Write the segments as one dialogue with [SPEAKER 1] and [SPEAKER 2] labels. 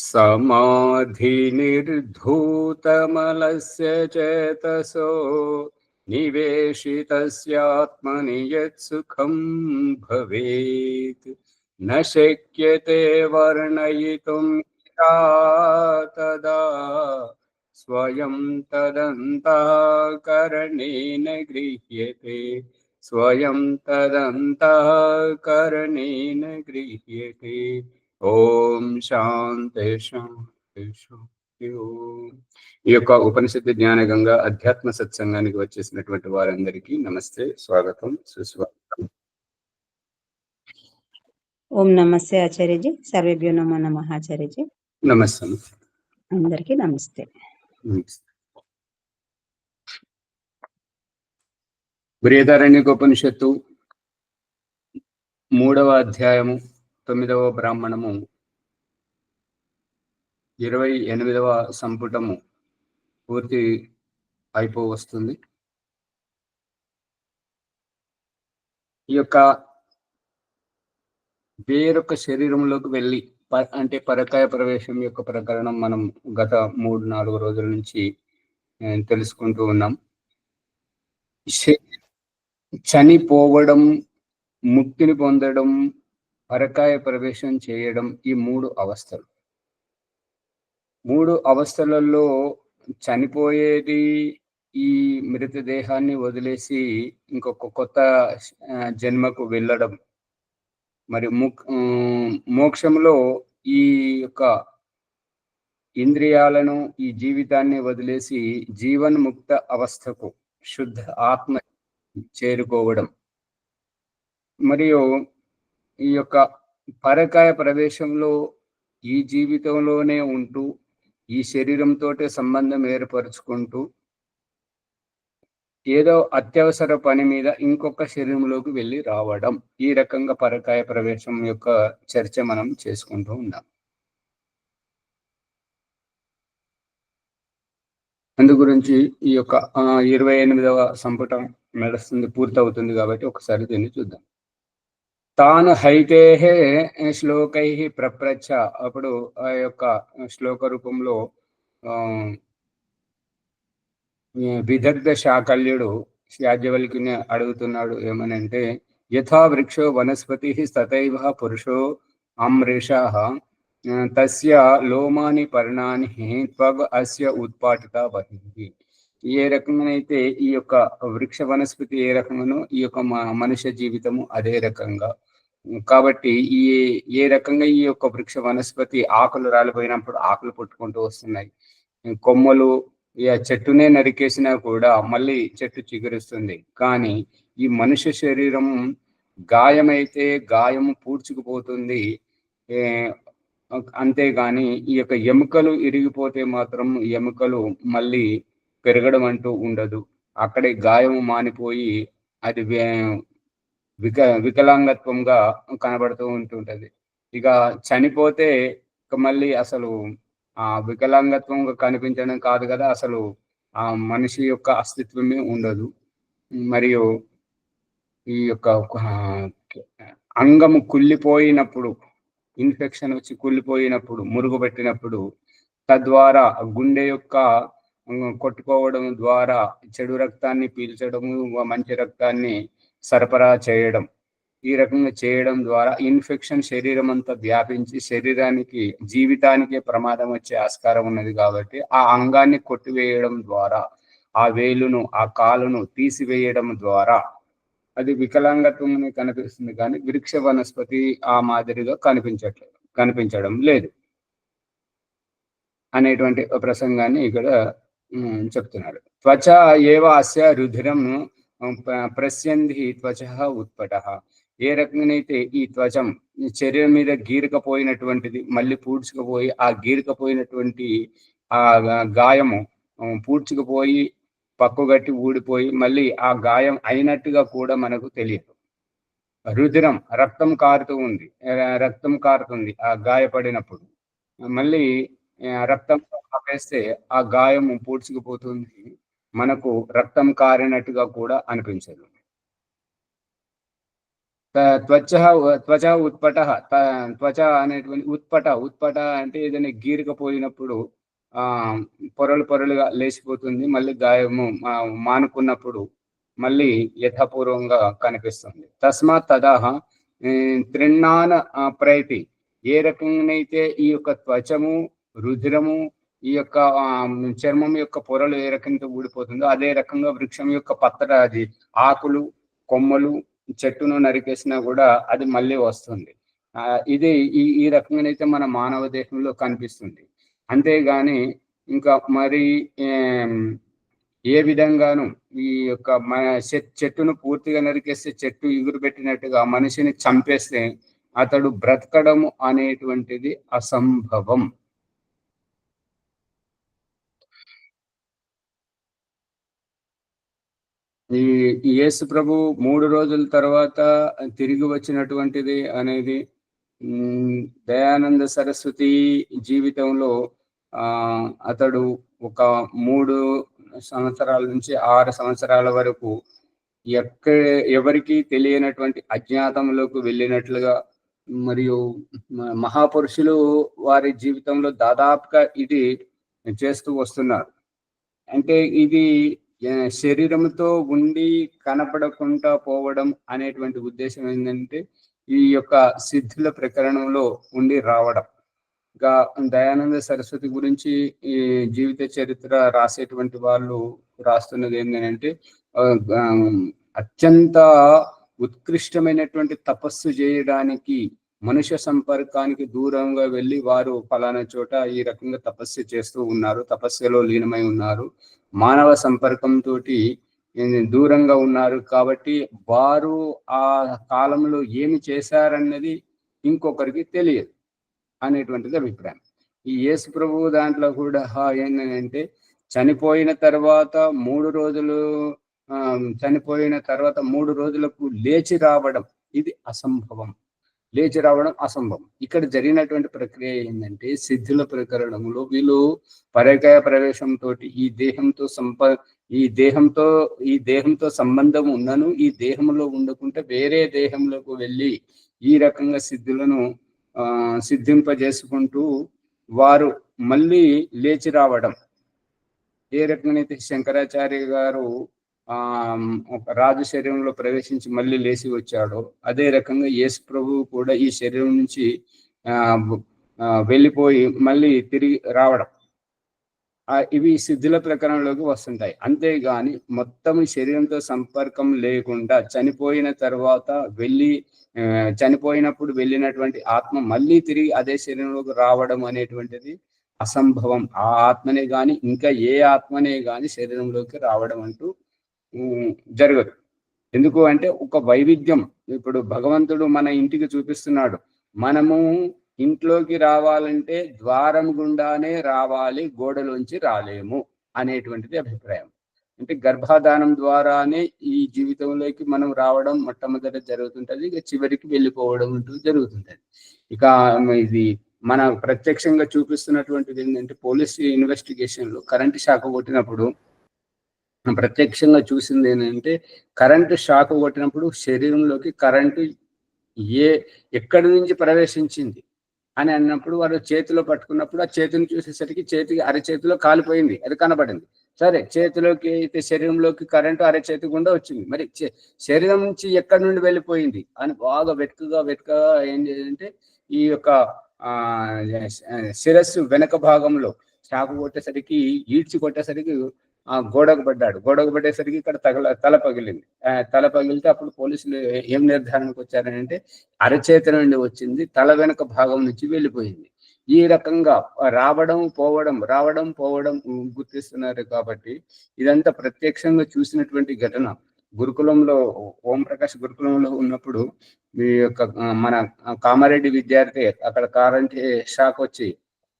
[SPEAKER 1] समाधिनिर्धूतमलस्य चेतसो निवेशितस्यात्मनि यत्सुखं भवेत् न शक्यते वर्णयितुं तदा स्वयं तदन्तःकरणेन गृह्यते स्वयं तदन्तःकरणेन गृह्यते। ఓం శాంతి శాంతి శాంతి ఓం. ఈ యొక్క ఉపనిషత్తు జ్ఞాన గంగా అధ్యాత్మ సత్సంగానికి వచ్చేసినటువంటి వారందరికీ నమస్తే, స్వాగతం, సుస్వాగతం.
[SPEAKER 2] ఓం నమస్తే ఆచార్యజీ. సర్వేభ్యో నమో నమః ఆచార్యజీ.
[SPEAKER 1] నమస్తే.
[SPEAKER 2] అందరికీ నమస్తే.
[SPEAKER 1] బృహదారణ్యకోపనిషత్తు 3వ అధ్యాయము 9వ బ్రాహ్మణము 28వ సంపుటము పూర్తి అయిపోవస్తుంది. ఈ యొక్క వేరొక శరీరంలోకి వెళ్ళి అంటే పరకాయ ప్రవేశం యొక్క ప్రకరణం మనం గత 3-4 రోజుల నుంచి తెలుసుకుంటూ ఉన్నాం. చనిపోవడం, ముక్తిని పొందడం, పరకాయ ప్రవేశం చేయడం, ఈ 3 అవస్థలు. 3 అవస్థలలో చనిపోయేది ఈ మృతదేహాన్ని వదిలేసి ఇంకొక కొత్త జన్మకు వెళ్ళడం. మరి మోక్షంలో ఈ యొక్క ఇంద్రియాలను, ఈ జీవితాన్ని వదిలేసి జీవన్ముక్త అవస్థకు, శుద్ధ ఆత్మ చేరుకోవడం. మరియు ఈ యొక్క పరకాయ ప్రవేశంలో ఈ జీవితంలోనే ఉంటూ ఈ శరీరంతో సంబంధం ఏర్పరచుకుంటూ ఏదో అత్యవసర పని మీద ఇంకొక శరీరంలోకి వెళ్ళి రావడం, ఈ రకంగా పరకాయ ప్రవేశం యొక్క చర్చ మనం చేసుకుంటూ ఉన్నాం. అందు గురించి ఈ యొక్క 28వ సంపుటం నడుస్తుంది, పూర్తవుతుంది కాబట్టి ఒకసారి దీన్ని చూద్దాం. తాను హైతే శ్లోకై ప్రప్రచ్ఛ. అప్పుడు ఆ యొక్క శ్లోక రూపంలో విదగ్ధ శాకల్యుడు యాజ్ఞవల్క్యుని అడుగుతున్నాడు. ఏమనంటే, యథా వృక్షో వనస్పతి తథైవ పురుషో అమృషః తస్య లోమాని పర్ణాని త్వగ్ అస్య ఉత్పాటిత బహిః. ఏ రకంగానైతే ఈ యొక్క వృక్ష వనస్పతి ఏ రకంగానో ఈ యొక్క మనుష్య జీవితము అదే రకంగా. కాబట్టి ఏ రకంగా ఈ యొక్క వృక్ష వనస్పతి ఆకులు రాలిపోయినప్పుడు ఆకులు పుట్టుకుంటూ వస్తున్నాయి, కొమ్మలు చెట్టునే నరికేసినా కూడా మళ్ళీ చెట్టు చిగురిస్తుంది. కానీ ఈ మనుష్య శరీరం గాయమైతే గాయము పూడ్చుకుపోతుంది, అంతేగాని ఈ యొక్క ఎముకలు ఇరిగిపోతే మాత్రం ఎముకలు మళ్ళీ పెరగడం అంటూ ఉండదు. అక్కడే గాయము మానిపోయి అది వికలాంగత్వంగా కనబడుతూ ఉంటుంటది. ఇక చనిపోతే మళ్ళీ అసలు ఆ వికలాంగత్వంగా కనిపించడం కాదు కదా, అసలు ఆ మనిషి యొక్క అస్తిత్వమే ఉండదు. మరియు ఈ యొక్క అంగము కుళ్ళిపోయినప్పుడు, ఇన్ఫెక్షన్ వచ్చి కుళ్ళిపోయినప్పుడు, మురుగు పెట్టినప్పుడు, తద్వారా గుండె యొక్క కొట్టుకోవడం ద్వారా చెడు రక్తాన్ని పీల్చడము, మంచి రక్తాన్ని సరఫరా చేయడం, ఈ రకంగా చేయడం ద్వారా ఇన్ఫెక్షన్ శరీరం అంతా వ్యాపించి శరీరానికి, జీవితానికి ప్రమాదం వచ్చే ఆస్కారం ఉన్నది. కాబట్టి ఆ అంగాన్ని కొట్టివేయడం ద్వారా, ఆ వేలును, ఆ కాలును తీసివేయడం ద్వారా అది వికలాంగత్వం కనిపిస్తుంది. కానీ వృక్ష వనస్పతి ఆ మాదిరిగా కనిపించడం లేదు అనేటువంటి ప్రసంగాన్ని ఇక్కడ చెప్తున్నారు. త్వచ ఏవ అస్య రుధిరం ప్రస్యంధి త్వచ ఉత్పటః. ఏ రకంగానైతే ఈ త్వచం శరీరం మీద గీరకపోయినటువంటిది మళ్ళీ పూడ్చుకుపోయి, ఆ గీరకపోయినటువంటి ఆ గాయము పూడ్చుకుపోయి పక్కుగట్టి ఊడిపోయి మళ్ళీ ఆ గాయం అయినట్టుగా కూడా మనకు తెలియదు. రుధిరం, రక్తం కారుతుంది ఆ గాయపడినప్పుడు. మళ్ళీ రక్తం ఆపేస్తే ఆ గాయము పూడ్చుకుపోతుంది, మనకు రక్తం కారినట్టుగా కూడా అనిపించదు. త్వచ త్వచ ఉత్పట, త్వచ అనేటువంటి ఉత్పట అంటే ఏదైనా గీరకపోయినప్పుడు ఆ పొరలు పొరలుగా లేచిపోతుంది, మళ్ళీ గాయము మానుకున్నప్పుడు మళ్ళీ యథాపూర్వంగా కనిపిస్తుంది. తస్మాత్ తదాహ త్రిన్నాన ప్రయతి, ఏ రకంగానైతే ఈ యొక్క త్వచము, రుధిరము, ఈ యొక్క చర్మం యొక్క పొరలు ఏ రకంగా ఊడిపోతుందో అదే రకంగా వృక్షం యొక్క పత్ర, అది ఆకులు, కొమ్మలు, చెట్టును నరికేసినా కూడా అది మళ్ళీ వస్తుంది. ఇది ఈ రకంగానైతే మన మానవ దేహంలో కనిపిస్తుంది. అంతేగాని ఇంకా మరి ఏ విధంగాను ఈ యొక్క మన చెట్టును పూర్తిగా నరికేస్తే చెట్టు ఎగురు పెట్టినట్టుగా మనిషిని చంపేస్తే అతడు బ్రతకడము అనేటువంటిది అసంభవం. ఈ యేసు ప్రభు 3 రోజుల తర్వాత తిరిగి వచ్చినటువంటిది అనేది దయానంద సరస్వతి జీవితంలో అతడు ఒక 3 సంవత్సరాల నుంచి 6 సంవత్సరాల వరకు ఎవరికి తెలియనటువంటి అజ్ఞాతంలోకి వెళ్ళినట్లుగా, మరియు మహాపురుషులు వారి జీవితంలో దాదాపుగా ఇది చేస్తూ వస్తున్నారు. అంటే ఇది శరీరంతో ఉండి కనపడకుండా పోవడం అనేటువంటి ఉద్దేశం ఏంటంటే ఈ యొక్క సిద్ధుల ప్రకరణంలో ఉండి రావడం. ఇంకా దయానంద సరస్వతి గురించి ఈ జీవిత చరిత్ర రాసేటువంటి వాళ్ళు రాస్తున్నది ఏంటంటే అత్యంత ఉత్కృష్టమైనటువంటి తపస్సు చేయడానికి మనుష్య సంపర్కానికి దూరంగా వెళ్ళి వారు ఫలానా చోట ఈ రకంగా తపస్సు చేస్తూ ఉన్నారు, తపస్సులో లీనమై ఉన్నారు, మానవ సంపర్కంతో దూరంగా ఉన్నారు. కాబట్టి వారు ఆ కాలంలో ఏమి చేశారన్నది ఇంకొకరికి తెలియదు అనేటువంటిది అభిప్రాయం. ఈ యేసు ప్రభువు దాంట్లో కూడా ఏంటంటే చనిపోయిన తర్వాత 3 రోజులు చనిపోయిన తర్వాత 3 రోజులకు లేచి రావడం ఇది అసంభవం. లేచి రావడం అసంభవం. ఇక్కడ జరిగినటువంటి ప్రక్రియ ఏంటంటే సిద్ధుల ప్రకరణంలో వీళ్ళు పరకాయ ప్రవేశంతో ఈ దేహంతో సంబంధం ఉన్నను ఈ దేహంలో ఉండకుంటే వేరే దేహంలోకి వెళ్ళి ఈ రకంగా సిద్ధులను సిద్ధింపజేసుకుంటూ వారు మళ్ళీ లేచి రావడం. ఏ రకంగానైతే శంకరాచార్య గారు ఒక రాజు శరీరంలో ప్రవేశించి మళ్ళీ లేచి వచ్చాడో అదే రకంగా యేసు ప్రభువు కూడా ఈ శరీరం నుంచి వెళ్ళిపోయి మళ్ళీ తిరిగి రావడం, ఇవి సిద్ధుల ప్రకరణలోకి వస్తుంటాయి. అంతేగాని మొత్తం శరీరంతో సంపర్కం లేకుండా చనిపోయిన తర్వాత చనిపోయినప్పుడు వెళ్ళినటువంటి ఆత్మ మళ్ళీ తిరిగి అదే శరీరంలోకి రావడం అనేటువంటిది అసంభవం. ఆ ఆత్మనే గాని ఇంకా ఏ ఆత్మనే గాని శరీరంలోకి రావడం అంటూ జరగదు. ఎందుకు అంటే ఒక వైవిధ్యం. ఇప్పుడు భగవంతుడు మన ఇంటికి చూపిస్తున్నాడు, మనము ఇంట్లోకి రావాలంటే ద్వారం గుండానే రావాలి, గోడలోంచి రాలేము అనేటువంటిది అభిప్రాయం. అంటే గర్భాధానం ద్వారానే ఈ జీవితంలోకి మనం రావడం మొట్టమొదట జరుగుతుంటది, ఇక చివరికి వెళ్ళిపోవడం అంటూ జరుగుతుంటది. ఇక ఇది మన ప్రత్యక్షంగా చూపిస్తున్నటువంటిది ఏంటంటే పోలీస్ ఇన్వెస్టిగేషన్ లో కరెంటు షాక్ కొట్టినప్పుడు ప్రత్యక్షంగా చూసింది ఏంటంటే కరెంటు షాక్ కొట్టినప్పుడు శరీరంలోకి కరెంటు ఎక్కడి నుంచి ప్రవేశించింది అని అన్నప్పుడు వారు చేతిలో పట్టుకున్నప్పుడు ఆ చేతిని చూసేసరికి అరచేతిలో కాలిపోయింది, అది కనబడింది. సరే, చేతిలోకి అయితే శరీరంలోకి కరెంటు అరచేతి గుండా వచ్చింది, మరి శరీరం నుంచి ఎక్కడి నుండి వెళ్ళిపోయింది అని బాగా వెతకగా ఏం చేయాలంటే ఈ యొక్క శిరస్సు వెనక భాగంలో చాకు కొట్టేసరికి ఈడ్చి కొట్టేసరికి గోడకు పడ్డేసరికి ఇక్కడ తల పగిలింది. తల పగిలితే అప్పుడు పోలీసులు ఏం నిర్ధారణకు వచ్చారంటే అరచేతి నుండి వచ్చింది, తల వెనక భాగం నుంచి వెళ్ళిపోయింది. ఈ రకంగా రావడం పోవడం గుర్తిస్తున్నారు. కాబట్టి ఇదంతా ప్రత్యక్షంగా చూసినటువంటి ఘటన. గురుకులంలో ఓం ప్రకాష్ గురుకులంలో ఉన్నప్పుడు ఈ యొక్క మన కామారెడ్డి విద్యార్థి అక్కడ కరెంట్ షాక్ వచ్చి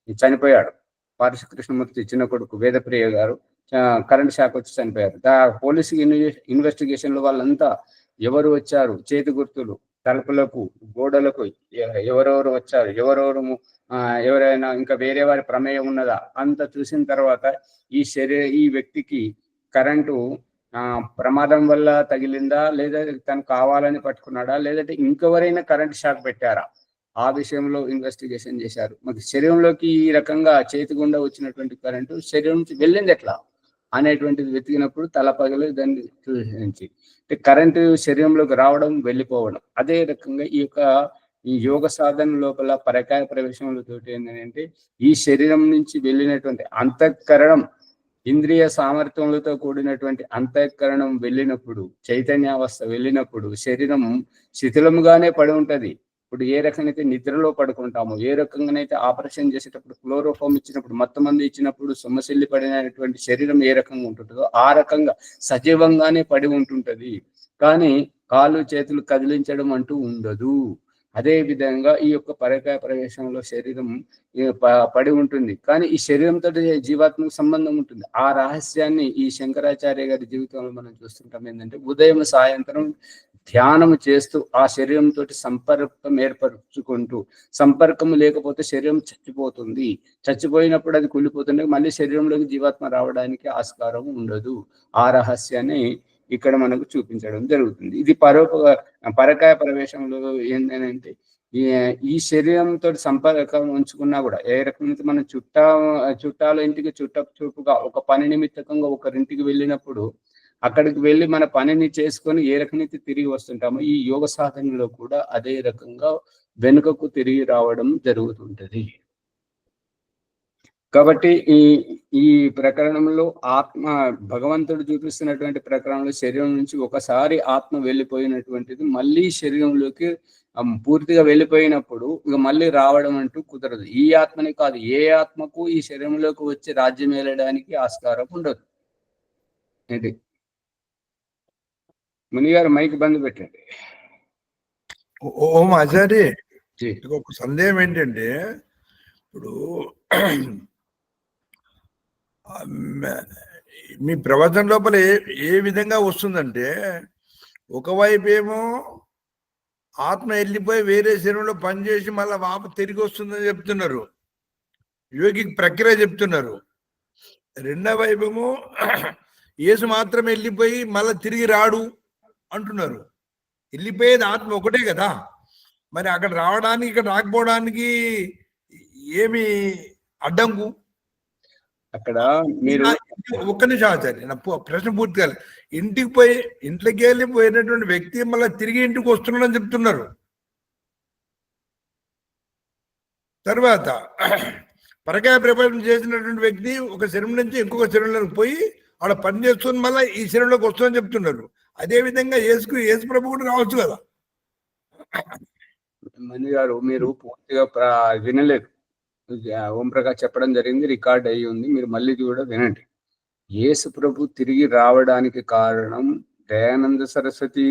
[SPEAKER 1] చనిపోయాడు. పార్శ కృష్ణమూర్తి చిన్న కొడుకు వేదప్రియ గారు కరెంట్ షాక్ వచ్చి చనిపోయారు. పోలీసు ఇన్వెస్టిగేషన్ లో వాళ్ళంతా ఎవరు వచ్చారు, చేతి గుర్తులు తలుపులకు గోడలకు ఎవరెవరు వచ్చారు, ఎవరైనా ఇంకా వేరే వారి ప్రమేయం ఉన్నదా అంత చూసిన తర్వాత ఈ వ్యక్తికి కరెంటు ప్రమాదం వల్ల తగిలిందా, లేదా తను కావాలని పట్టుకున్నాడా, లేదంటే ఇంకెవరైనా కరెంట్ షాక్ పెట్టారా, ఆ విషయంలో ఇన్వెస్టిగేషన్ చేశారు. మరి శరీరంలోకి ఈ రకంగా చేతి గుండా వచ్చినటువంటి కరెంటు శరీరం నుంచి వెళ్ళింది ఎట్లా అనేటువంటిది వెతికినప్పుడు తల పగలు దాన్ని చూసి కరెంటు శరీరంలోకి రావడం వెళ్ళిపోవడం. అదే రకంగా ఈ యోగ సాధన లోపల పరకాయ ప్రవేశంలో తోటి ఏంటంటే ఈ శరీరం నుంచి వెళ్ళినటువంటి అంతఃకరణం, ఇంద్రియ సామర్థ్యములతో కూడినటువంటి అంతఃకరణం వెళ్ళినప్పుడు, చైతన్యావస్థ వెళ్ళినప్పుడు శరీరం శిథిలముగానే పడి ఉంటది. ఇప్పుడు ఏ రకంగా నిద్రలో పడుకుంటాము, ఏ రకంగానైతే ఆపరేషన్ చేసేటప్పుడు క్లోరోఫామ్ ఇచ్చినప్పుడు, మొత్తం మంది ఇచ్చినప్పుడు సొమ్మసిల్లి పడినటువంటి శరీరం ఏ రకంగా ఉంటుందో ఆ రకంగా సజీవంగానే పడి ఉంటుంటది. కానీ కాళ్ళు చేతులు కదిలించడం అంటూ ఉండదు. అదే విధంగా ఈ యొక్క పరకాయ ప్రవేశంలో శరీరం పడి ఉంటుంది. కానీ ఈ శరీరంతో జీవాత్మకు సంబంధం ఉంటుంది. ఆ రహస్యాన్ని ఈ శంకరాచార్య గారి జీవితంలో మనం చూస్తుంటాం. ఏంటంటే ఉదయం సాయంత్రం ధ్యానం చేస్తూ ఆ శరీరంతో సంపర్కం ఏర్పరచుకుంటూ, సంపర్కం లేకపోతే శరీరం చచ్చిపోతుంది. చచ్చిపోయినప్పుడు అది కుళ్ళిపోతుంది, మళ్ళీ శరీరంలోకి జీవాత్మ రావడానికి ఆస్కారం ఉండదు. ఆ రహస్యాన్ని ఇక్కడ మనకు చూపించడం జరుగుతుంది. ఇది పరకాయ ప్రవేశంలో ఏంటంటే ఈ శరీరంతో సంపర్కం ఉంచుకున్నా కూడా ఏ రకంగా మనం చుట్టాల ఇంటికి చూపుగా ఒక పని నిమిత్తకంగా ఒకరింటికి వెళ్ళినప్పుడు అక్కడికి వెళ్ళి మన పనిని చేసుకొని ఏ రకంగా తిరిగి వస్తుంటామో ఈ యోగ సాధనలో కూడా అదే రకంగా వెనుకకు తిరిగి రావడం జరుగుతుంటది. కాబట్టి ఈ ప్రకరణంలో ఆత్మ భగవంతుడు చూపిస్తున్నటువంటి ప్రకరణంలో శరీరం నుంచి ఒకసారి ఆత్మ వెళ్ళిపోయినటువంటిది మళ్ళీ శరీరంలోకి పూర్తిగా వెళ్ళిపోయినప్పుడు ఇక మళ్ళీ రావడం అంటూ కుదరదు. ఈ ఆత్మని కాదు, ఏ ఆత్మకు ఈ శరీరంలోకి వచ్చి రాజ్యం వెళ్ళడానికి ఆస్కారం ఉండదు. ఇది మునిగారు మైక్ బంద్ పెట్టండి.
[SPEAKER 3] ఓం ఆచార్య, ఒక సందేహం ఏంటంటే ఇప్పుడు మీ ప్రవచన లోపల ఏ విధంగా వస్తుందంటే ఒకవైపు ఏమో ఆత్మ వెళ్ళిపోయి వేరే శరీరంలో పనిచేసి మళ్ళీ వాప తిరిగి వస్తుందని చెప్తున్నారు, యోగికి ప్రక్రియ చెప్తున్నారు. రెండో వైపు ఏమో యేసు మాత్రం వెళ్ళిపోయి మళ్ళీ తిరిగి రాడు అంటున్నారు. వెళ్ళిపోయేది ఆత్మ ఒకటే కదా, మరి అక్కడ రావడానికి ఇక్కడ రాకపోవడానికి ఏమి అడ్డంకు?
[SPEAKER 1] అక్కడ మీరు
[SPEAKER 3] ఒక్క నిమిషం ఆచార్య, నా ప్రశ్న పూర్తి కాలేదు. ఇంట్లోకి వెళ్ళి పోయినటువంటి వ్యక్తి మళ్ళీ తిరిగి ఇంటికి వస్తున్నాడని చెప్తున్నారు. తర్వాత పరకాయ ప్రపంచం చేసినటువంటి వ్యక్తి ఒక శరీరం నుంచి ఇంకొక శరీరంలోకి పోయి ఆడ పని చేస్తుంది, మళ్ళీ ఈ శరీరంలోకి వస్తుందని చెప్తున్నారు. అదే విధంగా యేసు ప్రభు కూడా రావచ్చు కదా.
[SPEAKER 1] మణి గారు మీరు పూర్తిగా వినలేదు. ఓం ప్రకాష్ చెప్పడం జరిగింది, రికార్డ్ అయ్యి ఉంది, మీరు మళ్ళీ కూడా వినండి. యేసు ప్రభు తిరిగి రావడానికి కారణం, దయానంద సరస్వతి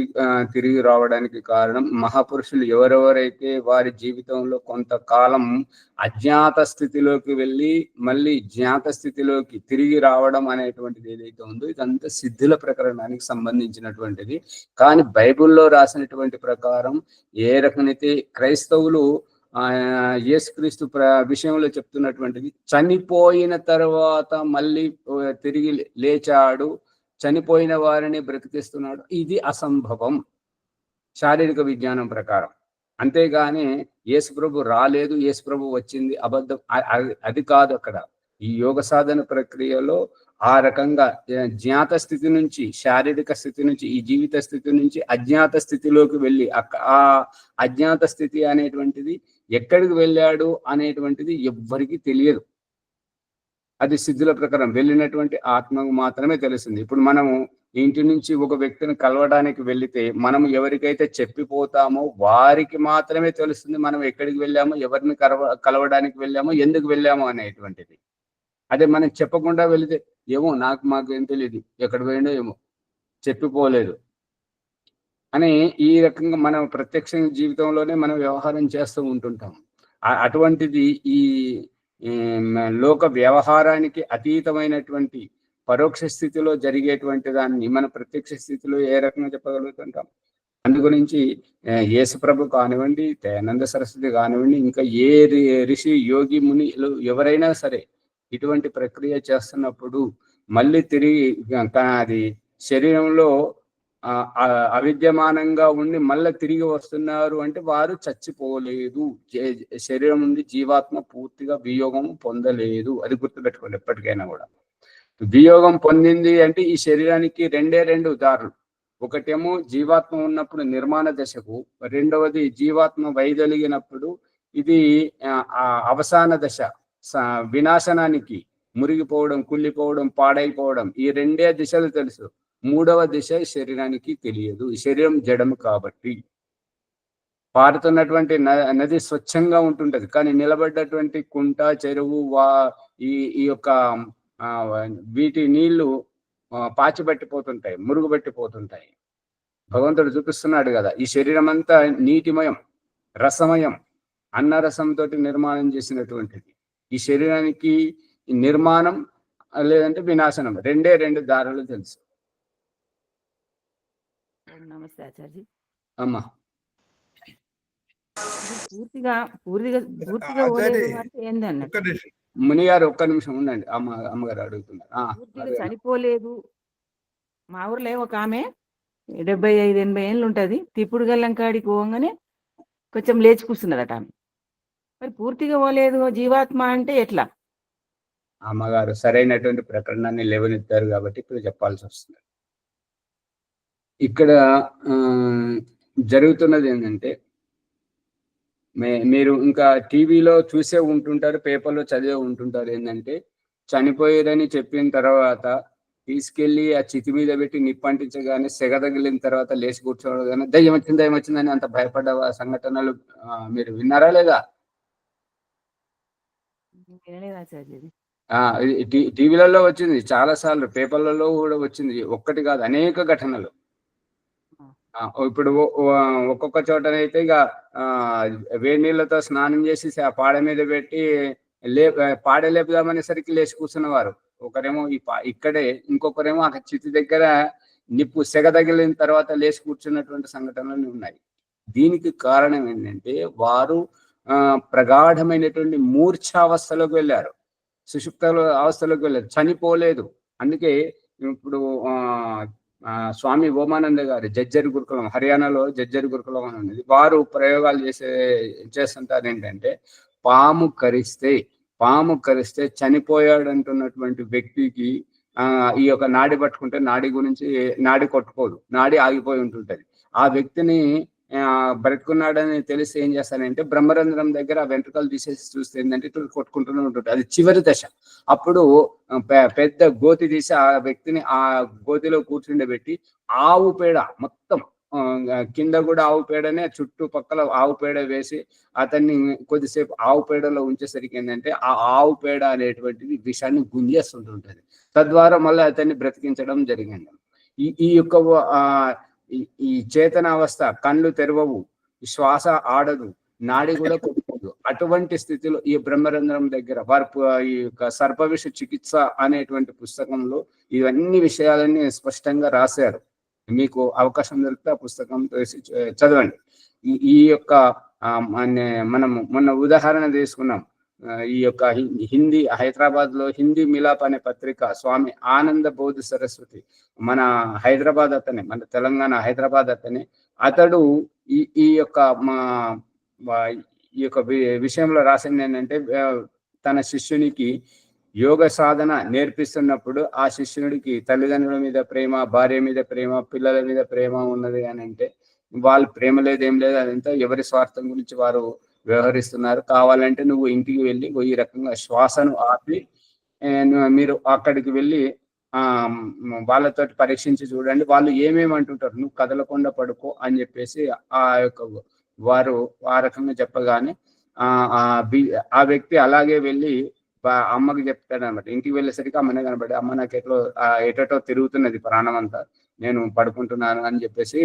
[SPEAKER 1] తిరిగి రావడానికి కారణం, మహాపురుషులు ఎవరెవరైతే వారి జీవితంలో కొంతకాలం అజ్ఞాత స్థితిలోకి వెళ్ళి మళ్ళీ జ్ఞాత స్థితిలోకి తిరిగి రావడం అనేటువంటిది ఏదైతే ఉందో ఇదంతా సిద్ధుల ప్రకరణానికి సంబంధించినటువంటిది. కానీ బైబిల్లో రాసినటువంటి ప్రకారం ఏ రకమైతే క్రైస్తవులు యేసుక్రీస్తు విషయంలో చెప్తున్నటువంటిది చనిపోయిన తర్వాత మళ్ళీ తిరిగి లేచాడు, చనిపోయిన వారిని బ్రతికిస్తున్నాడు, ఇది అసంభవం శారీరక విజ్ఞానం ప్రకారం. అంతేగాని యేసుప్రభు రాలేదు, యేసుప్రభు వచ్చింది అబద్ధం, అది కాదు. అక్కడ ఈ యోగ సాధన ప్రక్రియలో ఆ రకంగా జ్ఞాత స్థితి నుంచి, శారీరక స్థితి నుంచి, ఈ జీవిత స్థితి నుంచి అజ్ఞాత స్థితిలోకి వెళ్ళి ఆ అజ్ఞాత స్థితి అనేటువంటిది ఎక్కడికి వెళ్ళాడు అనేటువంటిది ఎవ్వరికీ తెలియదు. అది సిద్ధుల ప్రకారం వెళ్ళినటువంటి ఆత్మకు మాత్రమే తెలుస్తుంది. ఇప్పుడు మనము ఇంటి నుంచి ఒక వ్యక్తిని కలవడానికి వెళితే మనం ఎవరికైతే చెప్పిపోతామో వారికి మాత్రమే తెలుస్తుంది మనం ఎక్కడికి వెళ్ళామో, ఎవరిని కలవడానికి వెళ్ళామో, ఎందుకు వెళ్ళామో అనేటువంటిది. అదే మనం చెప్పకుండా వెళితే ఏమో మాకు ఏం తెలియదు, ఎక్కడ పోయిండో ఏమో, చెప్పిపోలేదు అని ఈ రకంగా మనం ప్రత్యక్ష జీవితంలోనే మనం వ్యవహారం చేస్తూ ఉంటుంటాం. అటువంటిది ఈ లోక వ్యవహారానికి అతీతమైనటువంటి పరోక్ష స్థితిలో జరిగేటువంటి దాన్ని మన ప్రత్యక్ష స్థితిలో ఏ రకంగా చెప్పగలుగుతుంటాం. అందుగురించి యేసుప్రభు కానివ్వండి, దయానంద సరస్వతి కానివ్వండి, ఇంకా ఏ ఋషి యోగి మునిలు ఎవరైనా సరే ఇటువంటి ప్రక్రియ చేస్తున్నప్పుడు మళ్ళీ తిరిగి అది శరీరంలో అవిద్యమానంగా ఉండి మళ్ళీ తిరిగి వస్తున్నారు అంటే వారు చచ్చిపోలేదు. శరీరం నుండి జీవాత్మ పూర్తిగా వియోగం పొందలేదు. అది గుర్తుపెట్టుకోండి ఎప్పటికైనా కూడా. వియోగం పొందింది అంటే ఈ శరీరానికి రెండు దారులు. ఒకటేమో జీవాత్మ ఉన్నప్పుడు నిర్మాణ దశకు, రెండవది జీవాత్మ వైదొలిగినప్పుడు ఇది అవసాన దశ, వినాశనానికి, మురిగిపోవడం, కుళ్ళిపోవడం, పాడైపోవడం. ఈ రెండే దిశలు తెలుసు. మూడవ దిశ శరీరానికి తెలియదు. ఈ శరీరం జడము కాబట్టి. పారుతున్నటువంటి నది స్వచ్ఛంగా ఉంటుంటది, కానీ నిలబడ్డటువంటి కుంట, చెరువు, ఈ యొక్క వీటి నీళ్లు పాచిబట్టిపోతుంటాయి, మురుగుబట్టిపోతుంటాయి. భగవంతుడు చూపిస్తున్నాడు కదా, ఈ శరీరం అంతా నీటిమయం, రసమయం, అన్నరసంతో నిర్మాణం చేసినటువంటిది. ఈ శరీరానికి నిర్మాణం లేదంటే వినాశనం, రెండు దారులు తెలుసు.
[SPEAKER 4] నమస్తే ఆచార్య.
[SPEAKER 1] అమ్మా
[SPEAKER 4] పూర్తిగా ముని
[SPEAKER 1] గారు ఒక్క నిమిషం ఉండండి, అమ్మగారు అడుగుతున్నారు.
[SPEAKER 4] పూర్తిగా చనిపోలేదు. మా ఊర్లో ఒక ఆమె 75-80 ఏళ్ళు ఉంటది. తిప్పుడు గల్లం కాడికి పోగానే కొంచెం లేచి కూర్చున్నదట ఆమె. మరి పూర్తిగా పోలేదు జీవాత్మ అంటే ఎట్లా?
[SPEAKER 1] అమ్మగారు సరైనటువంటి ప్రకరణాన్ని లేవనెత్తారు కాబట్టి ఇప్పుడు చెప్పాల్సి వస్తుంది. ఇక్కడ జరుగుతున్నది ఏంటంటే, మీరు ఇంకా టీవీలో చూసే ఉంటుంటారు, పేపర్లో చదివే ఉంటుంటారు. ఏంటంటే, చనిపోయేదని చెప్పిన తర్వాత తీసుకెళ్లి ఆ చితి మీద పెట్టి నిప్పంటించగానే సెగ తగిలిన తర్వాత లేచి కూర్చోగానే దయ్యం వచ్చిందని అంత భయపడ్డ సంఘటనలు మీరు విన్నారా లేదా? టీవీలలో వచ్చింది, చాలా సార్లు పేపర్లలో కూడా వచ్చింది. ఒక్కటి కాదు, అనేక ఘటనలు. ఇప్పుడు ఒక్కొక్క చోటనైతే ఇక వేడి నీళ్ళతో స్నానం చేసి పాడ మీద పెట్టి పాడ లేపుదామనేసరికి లేచి కూర్చున్నవారు. ఒకరేమో ఇక్కడే, ఇంకొకరేమో ఆ చితి దగ్గర నిప్పు సెగ తగిలిన తర్వాత లేచి కూర్చున్నటువంటి సంఘటనలు ఉన్నాయి. దీనికి కారణం ఏంటంటే, వారు ప్రగాఢమైనటువంటి మూర్ఛావస్థలోకి వెళ్ళారు, సుషుప్త అవస్థలోకి వెళ్ళారు, చనిపోలేదు. అందుకే ఇప్పుడు స్వామి ఓమానంద గారు జజ్జరి గురుకులం, హర్యానాలో జజ్జరి గురుకులం అని ఉన్నది. వారు ప్రయోగాలు చేస్తుంటారు. ఏంటంటే, పాము కరిస్తే చనిపోయాడు అంటున్నటువంటి వ్యక్తికి ఈ యొక్క నాడి పట్టుకుంటే నాడి కొట్టుకోదు, నాడి ఆగిపోయి ఉంటుంటది. ఆ వ్యక్తిని బ్రతుకున్నాడని తెలిసి ఏం చేస్తానంటే, బ్రహ్మరంధ్రం దగ్గర ఆ వెంట్రుకలు తీసేసి చూస్తే ఏంటంటే ఇటు కొట్టుకుంటూనే ఉంటుంది. అది చివరి దశ. అప్పుడు పెద్ద గోతి తీసి ఆ వ్యక్తిని ఆ గోతిలో కూర్చుండబెట్టి ఆవు పేడ మొత్తం కింద కూడా ఆవు పేడనే, చుట్టుపక్కల ఆవు పేడ వేసి అతన్ని కొద్దిసేపు ఆవు పేడలో ఉంచేసరికి ఏంటంటే ఆ ఆవు పేడ అనేటువంటిది విషాన్ని గుంజేస్తుంటుంటది. తద్వారా మళ్ళీ అతన్ని బ్రతికించడం జరిగింది. ఈ యొక్క ఈ చేతనావస్థ, కళ్ళు తెరవవు, శ్వాస ఆడదు, నాడి కూడా కొట్టుకోదు. అటువంటి స్థితిలో ఈ బ్రహ్మరంధ్రం దగ్గర వారు ఈ యొక్క సర్పవిష చికిత్స అనేటువంటి పుస్తకంలో ఇవన్నీ విషయాలన్నీ స్పష్టంగా రాశారు. మీకు అవకాశం దొరికితే ఆ పుస్తకం చదవండి. ఈ యొక్క మనం మొన్న ఉదాహరణ తీసుకున్నాం. ఈ యొక్క హిందీ, హైదరాబాద్ లో హిందీ మిలాప్ అనే పత్రిక స్వామి ఆనంద బోధ సరస్వతి, మన హైదరాబాద్ అతనే, మన తెలంగాణ హైదరాబాద్ అతనే. అతడు ఈ యొక్క విషయంలో రాసింది ఏంటంటే, తన శిష్యునికి యోగ సాధన నేర్పిస్తున్నప్పుడు ఆ శిష్యుడికి తల్లిదండ్రుల మీద ప్రేమ, భార్య మీద ప్రేమ, పిల్లల మీద ప్రేమ ఉన్నది అని అంటే, వాళ్ళు ప్రేమ లేదు, ఏం లేదు, అదంతా ఎవరి స్వార్థం గురించి వారు వ్యవహరిస్తున్నారు. కావాలంటే నువ్వు ఇంటికి వెళ్ళి ఈ రకంగా శ్వాసను ఆపి మీరు అక్కడికి వెళ్ళి వాళ్ళతో పరీక్షించి చూడండి, వాళ్ళు ఏమేమి అంటుంటారు, నువ్వు కదలకుండా పడుకో అని చెప్పేసి ఆ యొక్క వారు ఆ రకంగా చెప్పగానే ఆ వ్యక్తి అలాగే వెళ్ళి అమ్మకి చెప్తాడు అనమాట. ఇంటికి వెళ్ళేసరికి అమ్మనే కనబడి, అమ్మ నాకు ఎటో తిరుగుతున్నది ప్రాణం అంతా, నేను పడుకుంటున్నాను అని చెప్పేసి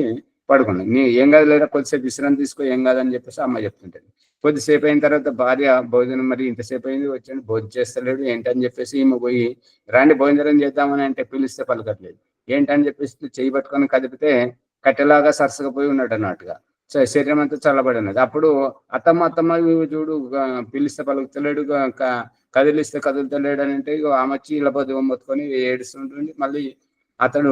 [SPEAKER 1] పడుకున్నాను. నీ ఏం కాదు లేదా, కొద్దిసేపు విశ్రాంతి తీసుకో, ఏం కాదని చెప్పేసి అమ్మ చెప్తుంటది. కొద్దిసేపు అయిన తర్వాత భార్య భోజనం, మరి ఇంతసేపు అయింది వచ్చాడు, భోజనం చేస్తలేడు ఏంటని చెప్పేసి ఈమె పోయి రాండి భోజనం చేద్దామని అంటే పిలిస్తే పలకట్లేదు. ఏంటని చెప్పేసి చెయ్యి పట్టుకొని కదిపితే కట్టెలాగా సరసకపోయి ఉన్నాడు అన్నట్టుగా, శరీరం అంతా చల్లబడినది. అప్పుడు అత్తమ్మ చూడు, పిలిస్తే పలుకుతలేడు, కదిలిస్తే కదులుతలేడు అని అంటే ఆమె వచ్చి ఇలా బతుకొని ఏడుస్తుంటుంది. మళ్ళీ అతడు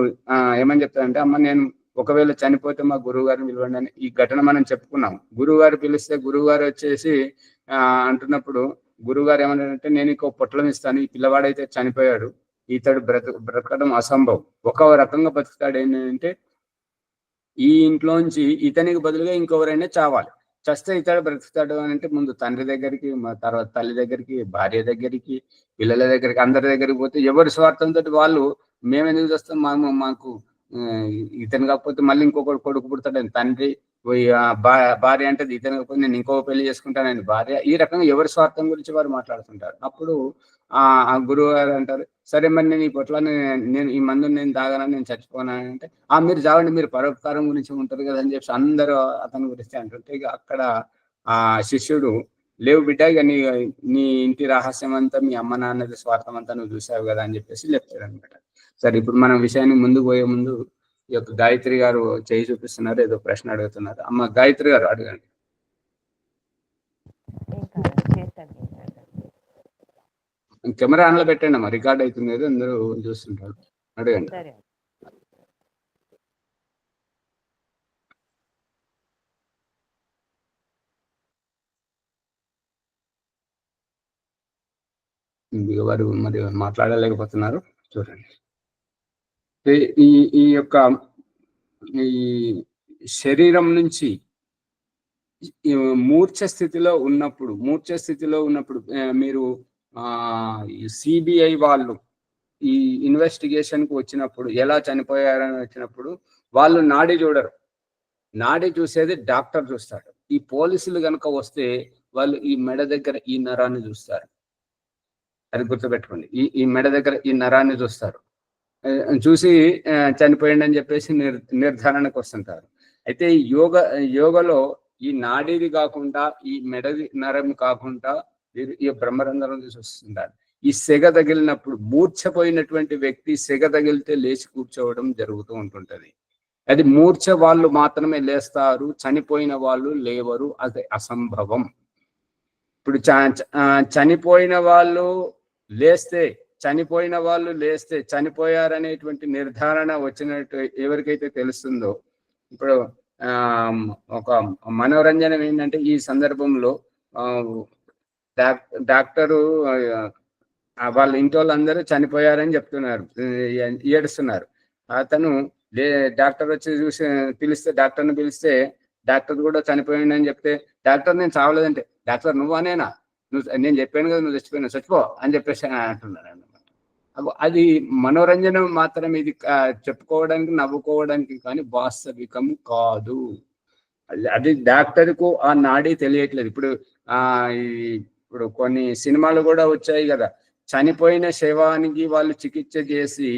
[SPEAKER 1] ఏమని చెప్తాడంటే, అమ్మ నేను ఒకవేళ చనిపోతే మా గురువు గారిని పిలవండి అని. ఈ ఘటన మనం చెప్పుకున్నాం. గురువు గారు పిలిస్తే గురువు గారు వచ్చేసి అంటున్నప్పుడు గురువు గారు ఏమన్నారంటే, నేను ఇంకో పొట్లం ఇస్తాను, ఈ పిల్లవాడైతే చనిపోయాడు, ఇతడు బ్రతకడం అసంభవం, ఒక రకంగా బతుకుతాడు ఏంటంటే ఈ ఇంట్లోంచి ఇతనికి బదులుగా ఇంకొకరైనా చావాలి, చస్తే ఇతడు బ్రతుకుతాడు అని అంటే ముందు తండ్రి దగ్గరికి, తర్వాత తల్లి దగ్గరికి, భార్య దగ్గరికి, పిల్లల దగ్గరికి, అందరి దగ్గరికి పోతే ఎవరి స్వార్థంతో వాళ్ళు మేమెందుకు చేస్తాం, మాకు ఇతను కాకపోతే మళ్ళీ ఇంకొకటి కొడుకు పుడతాడని తండ్రి, భార్య అంటే ఇతను కాకపోతే నేను ఇంకో పెళ్లి చేసుకుంటానని భార్య, ఈ రకంగా ఎవరి స్వార్థం గురించి వారు మాట్లాడుతుంటారు. అప్పుడు ఆ గురువు గారు అంటారు, సరే మరి నేను ఈ పొట్లాన్ని నేను ఈ మందుని నేను తాగానని నేను చచ్చిపోనాను అంటే, మీరు చావండి, మీరు పరోపకారం గురించి ఉంటారు కదా అని చెప్పి అందరూ అతని గురించి అంటుంటే ఇక అక్కడ ఆ శిష్యుడు, లేవు బిడ్డ, ఇక నీ ఇంటి రహస్యం అంతా మీ అమ్మ నాన్నది స్వార్థం అంతా నువ్వు చూసావు కదా అని చెప్పేసి చెప్తాడు అనమాట. సరే, ఇప్పుడు మనం విషయాన్ని ముందుకు పోయే ముందు ఈ యొక్క గాయత్రి గారు చేయి చూపిస్తున్నారు, ఏదో ప్రశ్న అడుగుతున్నారు. అమ్మ గాయత్రి గారు అడగండి. కెమెరా ఆన్లో పెట్టండి అమ్మా, రికార్డ్ అవుతుంది కదా, అందరూ చూస్తుంటారు, అడగండి. వారు మరి మాట్లాడలేకపోతున్నారు, చూడండి. ఈ యొక్క ఈ శరీరం నుంచి మూర్ఛ స్థితిలో ఉన్నప్పుడు మీరు సిబిఐ వాళ్ళు ఈ ఇన్వెస్టిగేషన్ కు వచ్చినప్పుడు, ఎలా చనిపోయారని వచ్చినప్పుడు వాళ్ళు నాడి చూడరు, నాడి చూసేది డాక్టర్ చూస్తాడు. ఈ పోలీసులు కనుక వస్తే వాళ్ళు ఈ మెడ దగ్గర ఈ నరాన్ని చూస్తారు, అది గుర్తుపెట్టుకోండి. ఈ మెడ దగ్గర ఈ నరాన్ని చూస్తారు, చూసి చనిపోయింది అని చెప్పేసి నిర్ధారణకు వస్తుంటారు. అయితే యోగలో ఈ నాడీది కాకుండా, ఈ మెడది నరం కాకుండా ఈ బ్రహ్మరంధ్రం చూసి వస్తుంటారు. ఈ సెగ తగిలినప్పుడు మూర్ఛపోయినటువంటి వ్యక్తి సెగ తగిలితే లేచి కూర్చోవడం జరుగుతూ ఉంటుంటది. అది మూర్ఛ వాళ్ళు మాత్రమే లేస్తారు, చనిపోయిన వాళ్ళు లేవరు, అది అసంభవం. ఇప్పుడు చనిపోయిన వాళ్ళు లేస్తే చనిపోయారనేటువంటి నిర్ధారణ వచ్చినట్టు ఎవరికైతే తెలుస్తుందో, ఇప్పుడు ఒక మనోరంజనం ఏంటంటే ఈ సందర్భంలో డాక్టరు వాళ్ళ ఇంటి వాళ్ళందరూ చనిపోయారని చెప్తున్నారు, ఏడుస్తున్నారు. అతను డాక్టర్ వచ్చి చూసి డాక్టర్ని పిలిస్తే డాక్టర్ కూడా చనిపోయిందని చెప్తే, డాక్టర్ నేను చావలేదంటే, డాక్టర్ నువ్వనేనా, నేను చెప్పాను కదా నువ్వు చచ్చిపో అని చెప్పేసి అంటున్నాను అన్నమాట. అది మనోరంజనం మాత్రం, ఇది చెప్పుకోవడానికి నవ్వుకోవడానికి కానీ వాస్తవికం కాదు. అది డాక్టర్కు ఆ నాడి తెలియట్లేదు. ఇప్పుడు కొన్ని సినిమాలు కూడా వచ్చాయి కదా, చనిపోయిన శవానికి వాళ్ళు చికిత్స చేసి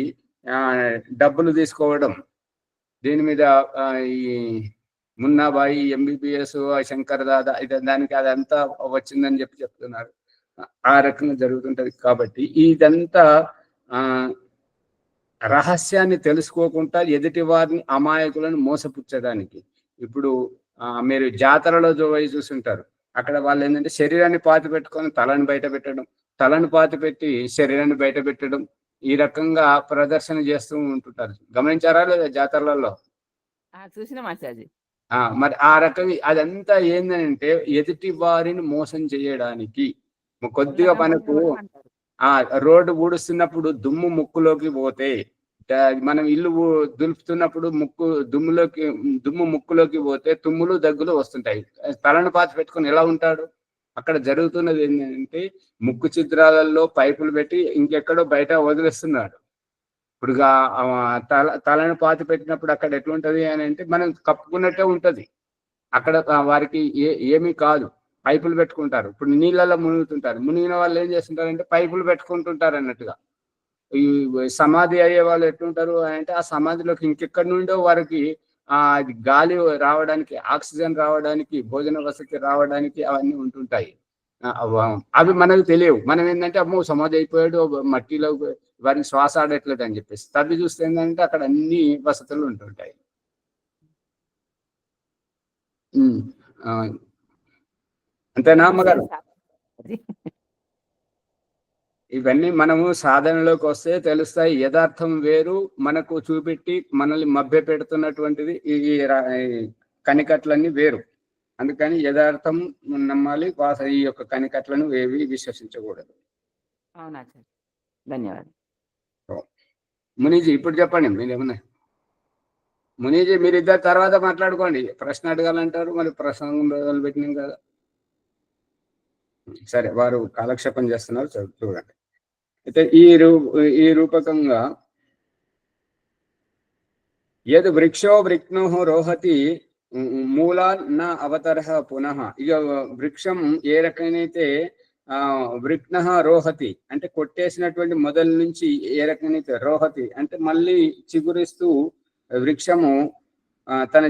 [SPEAKER 1] డబ్బులు తీసుకోవడం, దీని మీద ఈ మున్నాబాయి ఎంబీబీఎస్ శంకర్ దాదా దానికి అదంతా వచ్చిందని చెప్తున్నారు. ఆ రకంగా జరుగుతుంటది. కాబట్టి ఇదంతా రహస్యాన్ని తెలుసుకోకుండా ఎదుటి వారిని అమాయకులను మోసపుచ్చడానికి. ఇప్పుడు మీరు జాతరలో చూస్తుంటారు, అక్కడ వాళ్ళు ఏంటంటే శరీరాన్ని పాతి పెట్టుకొని తలను బయట పెట్టడం, తలను పాతి పెట్టి శరీరాన్ని బయట పెట్టడం, ఈ రకంగా ప్రదర్శన చేస్తూ ఉంటుంటారు. గమనించారా లేదా జాతరలలో? మరి ఆ రకంగా అదంతా ఏంటంటే ఎదుటి వారిని మోసం చేయడానికి. కొద్దిగా మనకు రోడ్డు ఊడుస్తున్నప్పుడు దుమ్ము ముక్కులోకి పోతే, మనం ఇల్లు దులుపుతున్నప్పుడు దుమ్ము ముక్కులోకి పోతే తుమ్ములు దగ్గులు వస్తుంటాయి. తలను పాతి పెట్టుకొని ఎలా ఉంటాడు? అక్కడ జరుగుతున్నది ఏంటంటే ముక్కు చిత్రాలలో పైపులు పెట్టి ఇంకెక్కడో బయట వదిలేస్తున్నాడు. ఇప్పుడు తలను పాతి పెట్టినప్పుడు అక్కడ ఎట్లుంటది అని అంటే మనం కప్పుకున్నట్టే ఉంటది. అక్కడ వారికి ఏమీ కాదు, పైపులు పెట్టుకుంటారు. ఇప్పుడు నీళ్ళలో మునుగుతుంటారు, మునిగిన వాళ్ళు ఏం చేస్తుంటారంటే పైపులు పెట్టుకుంటుంటారు అన్నట్టుగా. ఈ సమాధి అయ్యే వాళ్ళు ఎట్లుంటారు అంటే ఆ సమాధిలోకి ఇంకెక్కడి నుండో వారికి అది గాలి రావడానికి, ఆక్సిజన్ రావడానికి, భోజన వసతి రావడానికి అవన్నీ ఉంటుంటాయి. అవి మనకు తెలియవు. మనం ఏంటంటే అమ్మో సమాధి అయిపోయాడు, మట్టిలో వారికి శ్వాస ఆడట్లేదు అని చెప్పేసి తవ్వి చూస్తే ఏంటంటే అక్కడ అన్ని వసతులు ఉంటుంటాయి. అంతేనా అమ్మగారు? ఇవన్నీ మనము సాధనలోకి వస్తే తెలుస్తాయి. యథార్థం వేరు, మనకు చూపెట్టి మనల్ని మభ్య పెడుతున్నటువంటిది ఈ కనికట్లన్నీ వేరు. అందుకని యథార్థం నమ్మాలి, ఈ యొక్క కనికట్లను ఏవి విశ్వసించకూడదు.
[SPEAKER 4] అవునాచార్య, ధన్యవాదాలు.
[SPEAKER 1] మునీజీ ఇప్పుడు చెప్పండి, మీరు ఏమన్నా. మునీజీ మీరిద్దరు తర్వాత మాట్లాడుకోండి. ప్రశ్న అడగాలంటారు, మరి ప్రసంగం పెట్టినాం కదా. సరే, వారు కాలక్షేపం చేస్తున్నారు, చూడండి. అయితే ఈ రూపకంగా యద్ వృక్షో వృక్ను రోహతి మూలా నా అవతరః పునః. ఇక వృక్షం ఏ రకమైతే వృక్న రోహతి అంటే కొట్టేసినటువంటి మొదల నుంచి ఏ రకమైతే రోహతి అంటే మళ్ళీ చిగురిస్తూ వృక్షము తన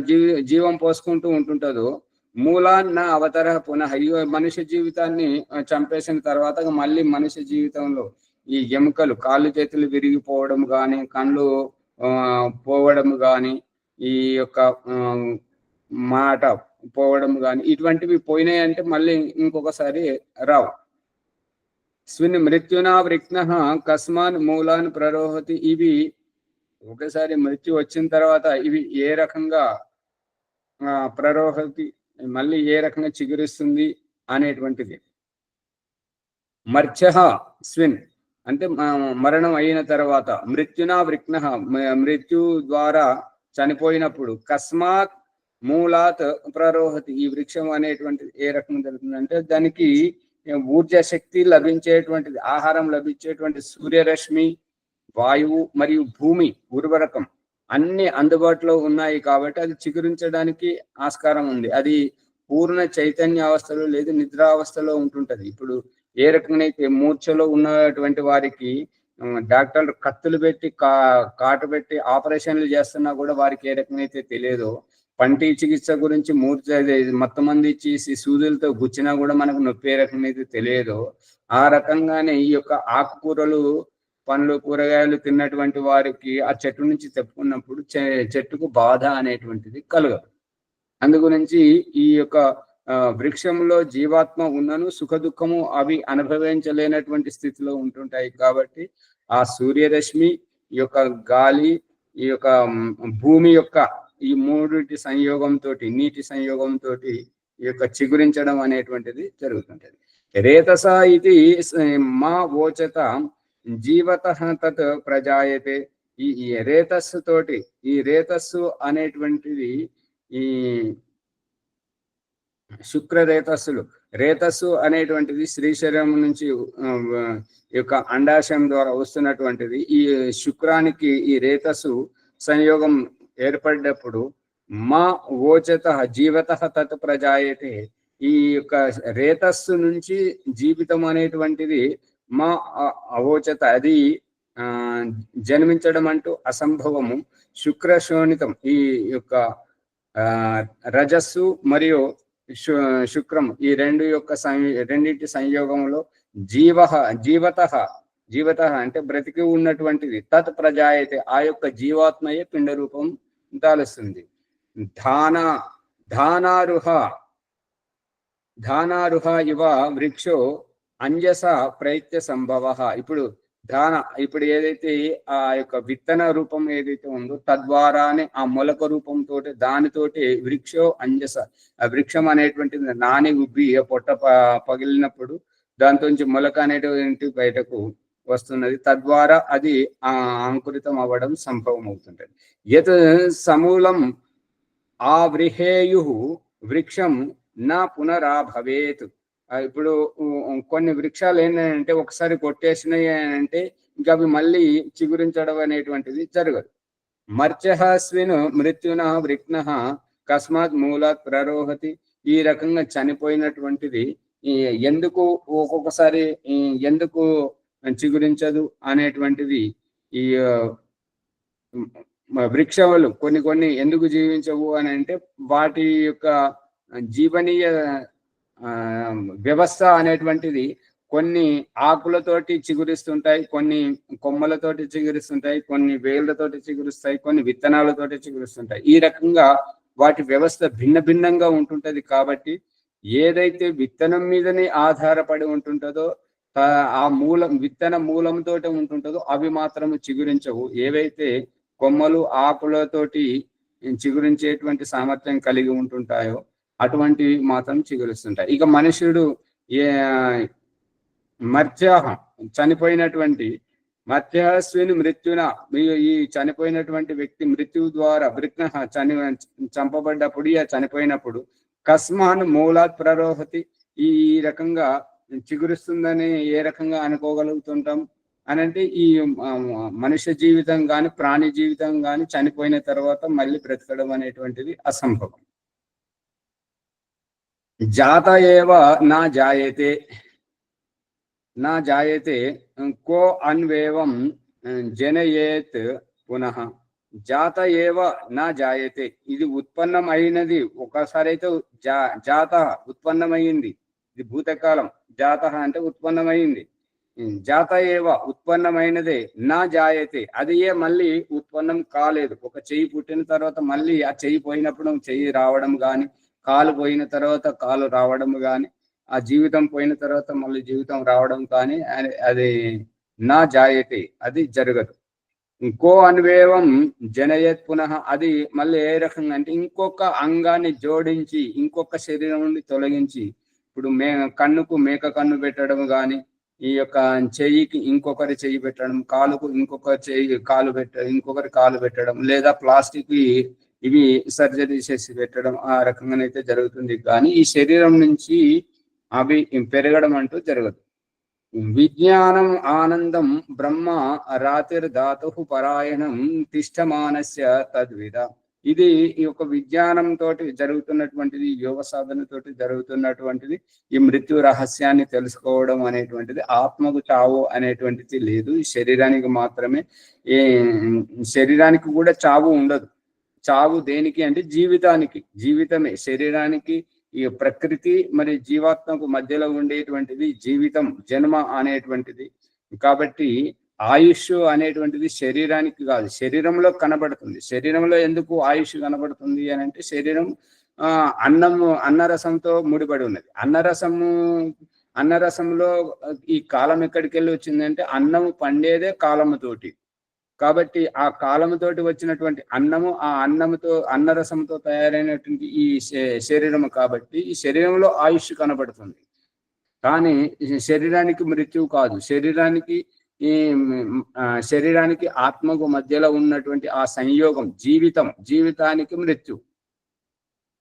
[SPEAKER 1] జీవం పోసుకుంటూ ఉంటుంటదో, మూలాన్న అవతర పునః, మనిషి జీవితాన్ని చంపేసిన తర్వాత మళ్ళీ మనిషి జీవితంలో ఈ ఎముకలు, కాళ్ళు చేతులు విరిగిపోవడం కానీ, కళ్ళు పోవడం కానీ, ఈ యొక్క మాట పోవడం కానీ, ఇటువంటివి పోయినాయి అంటే మళ్ళీ ఇంకొకసారి రావు. స్విన్ మృత్యునా వృక్న కస్మాన్ మూలాన్ ప్రరోహతి. ఇవి ఒకసారి మృత్యు వచ్చిన తర్వాత ఇవి ఏ రకంగా ప్రరోహతి, మళ్ళీ ఏ రకంగా చిగురిస్తుంది అనేటువంటిది. మర్చః స్విన్ అంటే మరణం అయిన తర్వాత, మృత్యునా వృక్న మృత్యు ద్వారా చనిపోయినప్పుడు, కస్మాత్ మూలాత్ ప్రరోహతి ఈ వృక్షం అనేటువంటిది ఏ రకంగా జరుగుతుందంటే దానికి ఊర్జ శక్తి లభించేటువంటిది, ఆహారం లభించేటువంటి సూర్యరశ్మి, వాయువు మరియు భూమి ఉర్వరకం అన్ని అందుబాటులో ఉన్నాయి కాబట్టి అది చిగురించడానికి ఆస్కారం ఉంది. అది పూర్ణ చైతన్య అవస్థలో లేదు, నిద్రావస్థలో ఉంటుంటది. ఇప్పుడు ఏ రకంగా అయితే మూర్ఛలో ఉన్నటువంటి వారికి డాక్టర్లు కత్తులు పెట్టి కాటు పెట్టి ఆపరేషన్లు చేస్తున్నా కూడా వారికి ఏ రకంగా అయితే తెలియదో, పంటి చికిత్స గురించి మొత్తం మంది ఇచ్చేసి సూదులతో గుచ్చినా కూడా మనకు నొప్పి ఏ రకంగా అయితే తెలియదో, ఆ రకంగానే ఈ యొక్క ఆకుకూరలు, పండ్లు, కూరగాయలు తిన్నటువంటి వారికి ఆ చెట్టు నుంచి తెప్పుకున్నప్పుడు చెట్టుకు బాధ అనేటువంటిది కలగదు. అందు గురించి ఈ యొక్క వృక్షంలో జీవాత్మ ఉన్నను సుఖ దుఃఖము అవి అనుభవించలేనటువంటి స్థితిలో ఉంటుంటాయి. కాబట్టి ఆ సూర్యరశ్మి, ఈ యొక్క గాలి, ఈ యొక్క భూమి యొక్క ఈ మూడిటి సంయోగంతో, నీటి సంయోగంతో ఈ యొక్క చిగురించడం అనేటువంటిది జరుగుతుంటది. రేతస ఇది మా వోచత జీవత తత్ ప్రజాయతే. ఈ రేతస్సు తోటి, ఈ రేతస్సు అనేటువంటిది ఈ శుక్ర రేతస్సులు, రేతస్సు అనేటువంటిది శ్రీశరీరం నుంచి యొక్క అండాశయం ద్వారా వస్తున్నటువంటిది. ఈ శుక్రానికి ఈ రేతస్సు సంయోగం ఏర్పడినప్పుడు మా ఓచత జీవత తత్ ప్రజాయతే, ఈ యొక్క రేతస్సు నుంచి జీవితం అనేటువంటిది మా అవోచత అది జన్మించడం అంటూ అసంభవము. శుక్రశోణితం ఈ యొక్క రజస్సు మరియు శుక్రం ఈ రెండింటి సంయోగంలో జీవత అంటే బ్రతికి ఉన్నటువంటిది, తత్ ప్రజాయతే ఆ యొక్క జీవాత్మయే పిండ రూపం దాలుస్తుంది. ధానారుహ ఇవ వృక్షో అంజస ప్రయత్య సంభవ. ఇప్పుడు ఏదైతే ఆ యొక్క విత్తన రూపం ఏదైతే ఉందో తద్వారానే ఆ మొలక రూపంతో దానితోటి వృక్షో అంజస, ఆ వృక్షం అనేటువంటిది నాని ఉబ్బి పొట్ట పగిలినప్పుడు దాంతోంచి మొలక అనేటువంటి బయటకు వస్తున్నది. తద్వారా అది అంకురితం అవ్వడం సంభవం అవుతుంటది. యత్ సమూలం ఆవృహేయు వృక్షం నా పునరాభవేత్. ఇప్పుడు కొన్ని వృక్షాలు ఏంటంటే ఒకసారి కొట్టేసినాయి అంటే ఇంకా అవి మళ్ళీ చిగురించడం అనేటువంటిది జరగదు. మర్చస్విన్ మృత్యున వృక్న కస్మాత్ మూలాత్ ప్రరోహతి. ఈ రకంగా చనిపోయినటువంటిది ఎందుకు ఒక్కొక్కసారి ఎందుకు చిగురించదు అనేటువంటిది, ఈ వృక్షాలు కొన్ని ఎందుకు జీవించవు అని అంటే వాటి యొక్క జీవనీయ వ్యవస్థ అనేటువంటిది కొన్ని ఆకులతోటి చిగురిస్తుంటాయి, కొన్ని కొమ్మలతోటి చిగురిస్తుంటాయి, కొన్ని వేళ్ళతోటి చిగురిస్తాయి, కొన్ని విత్తనాలతోటి చిగురిస్తుంటాయి. ఈ రకంగా వాటి వ్యవస్థ భిన్నంగా ఉంటుంటది. కాబట్టి ఏదైతే విత్తనం మీదనే ఆధారపడి ఉంటుంటుందో ఆ మూలం విత్తన మూలంతో ఉంటుంటుందో అవి మాత్రం చిగురించవు. ఏవైతే కొమ్మలు ఆకులతోటి చిగురించేటువంటి సామర్థ్యం కలిగి ఉంటుంటాయో అటువంటివి మాత్రం చిగురిస్తుంటాయి. ఇక మనుషుడు మర్త్యాహ చనిపోయినటువంటి మర్త్యస్విని మృత్యున, ఈ చనిపోయినటువంటి వ్యక్తి మృత్యు ద్వారా చంపబడ్డప్పుడు చనిపోయినప్పుడు కస్మాన్ మూలాత్ ప్రరోహతి, ఈ రకంగా చిగురిస్తుందని ఏ రకంగా అనుకోగలుగుతుంటాం అని అంటే, ఈ మనుష్య జీవితం కానీ ప్రాణి జీవితం కానీ చనిపోయిన తర్వాత మళ్ళీ బ్రతకడం అనేటువంటిది అసంభవం. జాత ఏవ నా జాయతే నా జాయతే కో అన్వేవం జనయేత్ పునః. జాత ఏవ నా జాయతే, ఇది ఉత్పన్నం అయినది ఒకసారి అయితే జాత ఉత్పన్నమైంది, ఇది భూతకాలం. జాత అంటే ఉత్పన్నమైంది. జాత ఏవ ఉత్పన్నమైనదే నా జాయతే, అది మళ్ళీ ఉత్పన్నం కాలేదు. ఒక చెయ్యి పుట్టిన తర్వాత మళ్ళీ ఆ చెయ్యి పోయినప్పుడు చెయ్యి రావడం కానీ, కాలు పోయిన తర్వాత కాలు రావడం కానీ, ఆ జీవితం పోయిన తర్వాత మళ్ళీ జీవితం రావడం కానీ అది నా జాయతే, అది జరగదు. ఇంకో అన్వేవం జనయత్ పునః, అది మళ్ళీ ఏ రకంగా అంటే ఇంకొక అంగాన్ని జోడించి ఇంకొక శరీరం నుండి తొలగించి, ఇప్పుడు కన్నుకు మేక కన్ను పెట్టడం కానీ, ఈ యొక్క చెయ్యికి ఇంకొకరి చెయ్యి పెట్టడం, కాలుకు ఇంకొకరి కాలు పెట్టడం, లేదా ప్లాస్టిక్ ఇవి సర్జరీ చేసి పెట్టడం, ఆ రకంగానైతే జరుగుతుంది. కానీ ఈ శరీరం నుంచి అవి పెరగడం అంటూ జరగదు. విజ్ఞానం ఆనందం బ్రహ్మ రాతిర్ధాతు పరాయణం తిష్టమానస్య తద్విధ. ఇది ఈ యొక్క విజ్ఞానంతో జరుగుతున్నటువంటిది, యోగ సాధనతోటి జరుగుతున్నటువంటిది. ఈ మృత్యు రహస్యాన్ని తెలుసుకోవడం అనేటువంటిది, ఆత్మకు చావు అనేటువంటిది లేదు. ఈ శరీరానికి మాత్రమే. శరీరానికి కూడా చావు ఉండదు. చావు దేనికి అంటే జీవితానికి, జీవితమే శరీరానికి. ఈ ప్రకృతి మరి జీవాత్మకు మధ్యలో ఉండేటువంటిది జీవితం, జన్మ అనేటువంటిది. కాబట్టి ఆయుష్ అనేటువంటిది శరీరానికి కాదు, శరీరంలో కనబడుతుంది. శరీరంలో ఎందుకు ఆయుష్ కనబడుతుంది అని అంటే, శరీరం అన్నరసంతో ముడిపడి ఉన్నది. అన్నరసంలో ఈ కాలం ఎక్కడికి వెళ్ళి వచ్చిందంటే, అన్నము పండేదే కాలముతోటి. కాబట్టి ఆ కాలముతోటి వచ్చినటువంటి అన్నము, ఆ అన్నరసంతో తయారైనటువంటి ఈ శరీరము. కాబట్టి ఈ శరీరంలో ఆయుష్ కనబడుతుంది, కానీ శరీరానికి మృత్యువు కాదు. శరీరానికి ఆత్మకు మధ్యలో ఉన్నటువంటి ఆ సంయోగం జీవితానికి మృత్యు.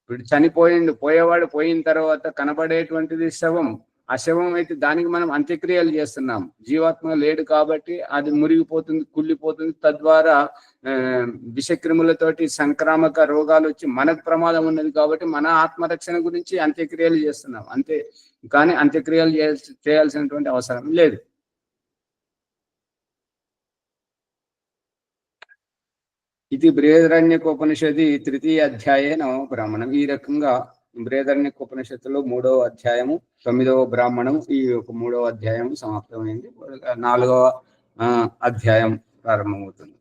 [SPEAKER 1] ఇప్పుడు పోయేవాడు పోయిన తర్వాత కనబడేటువంటిది శవం. ఆ శవం అయితే దానికి మనం అంత్యక్రియలు చేస్తున్నాం. జీవాత్మ లేడు కాబట్టి అది మురిగిపోతుంది, కుళ్ళిపోతుంది. తద్వారా విషక్రిములతోటి సంక్రామక రోగాలు వచ్చి మనకు ప్రమాదం ఉన్నది. కాబట్టి మన ఆత్మరక్షణ గురించి అంత్యక్రియలు చేస్తున్నాం అంతే, కానీ అంత్యక్రియలు చేయాల్సినటువంటి అవసరం లేదు. ఇది బృహదారణ్యకోపనిషది 3వ అధ్యాయేన బ్రాహ్మణం. ఈ రకంగా బృహదారణ్యకోపనిషత్తులో 3వ అధ్యాయము 9వ బ్రాహ్మణం, ఈ 3వ అధ్యాయం సమాప్తమైంది. 4వ అధ్యాయం ప్రారంభమవుతుంది.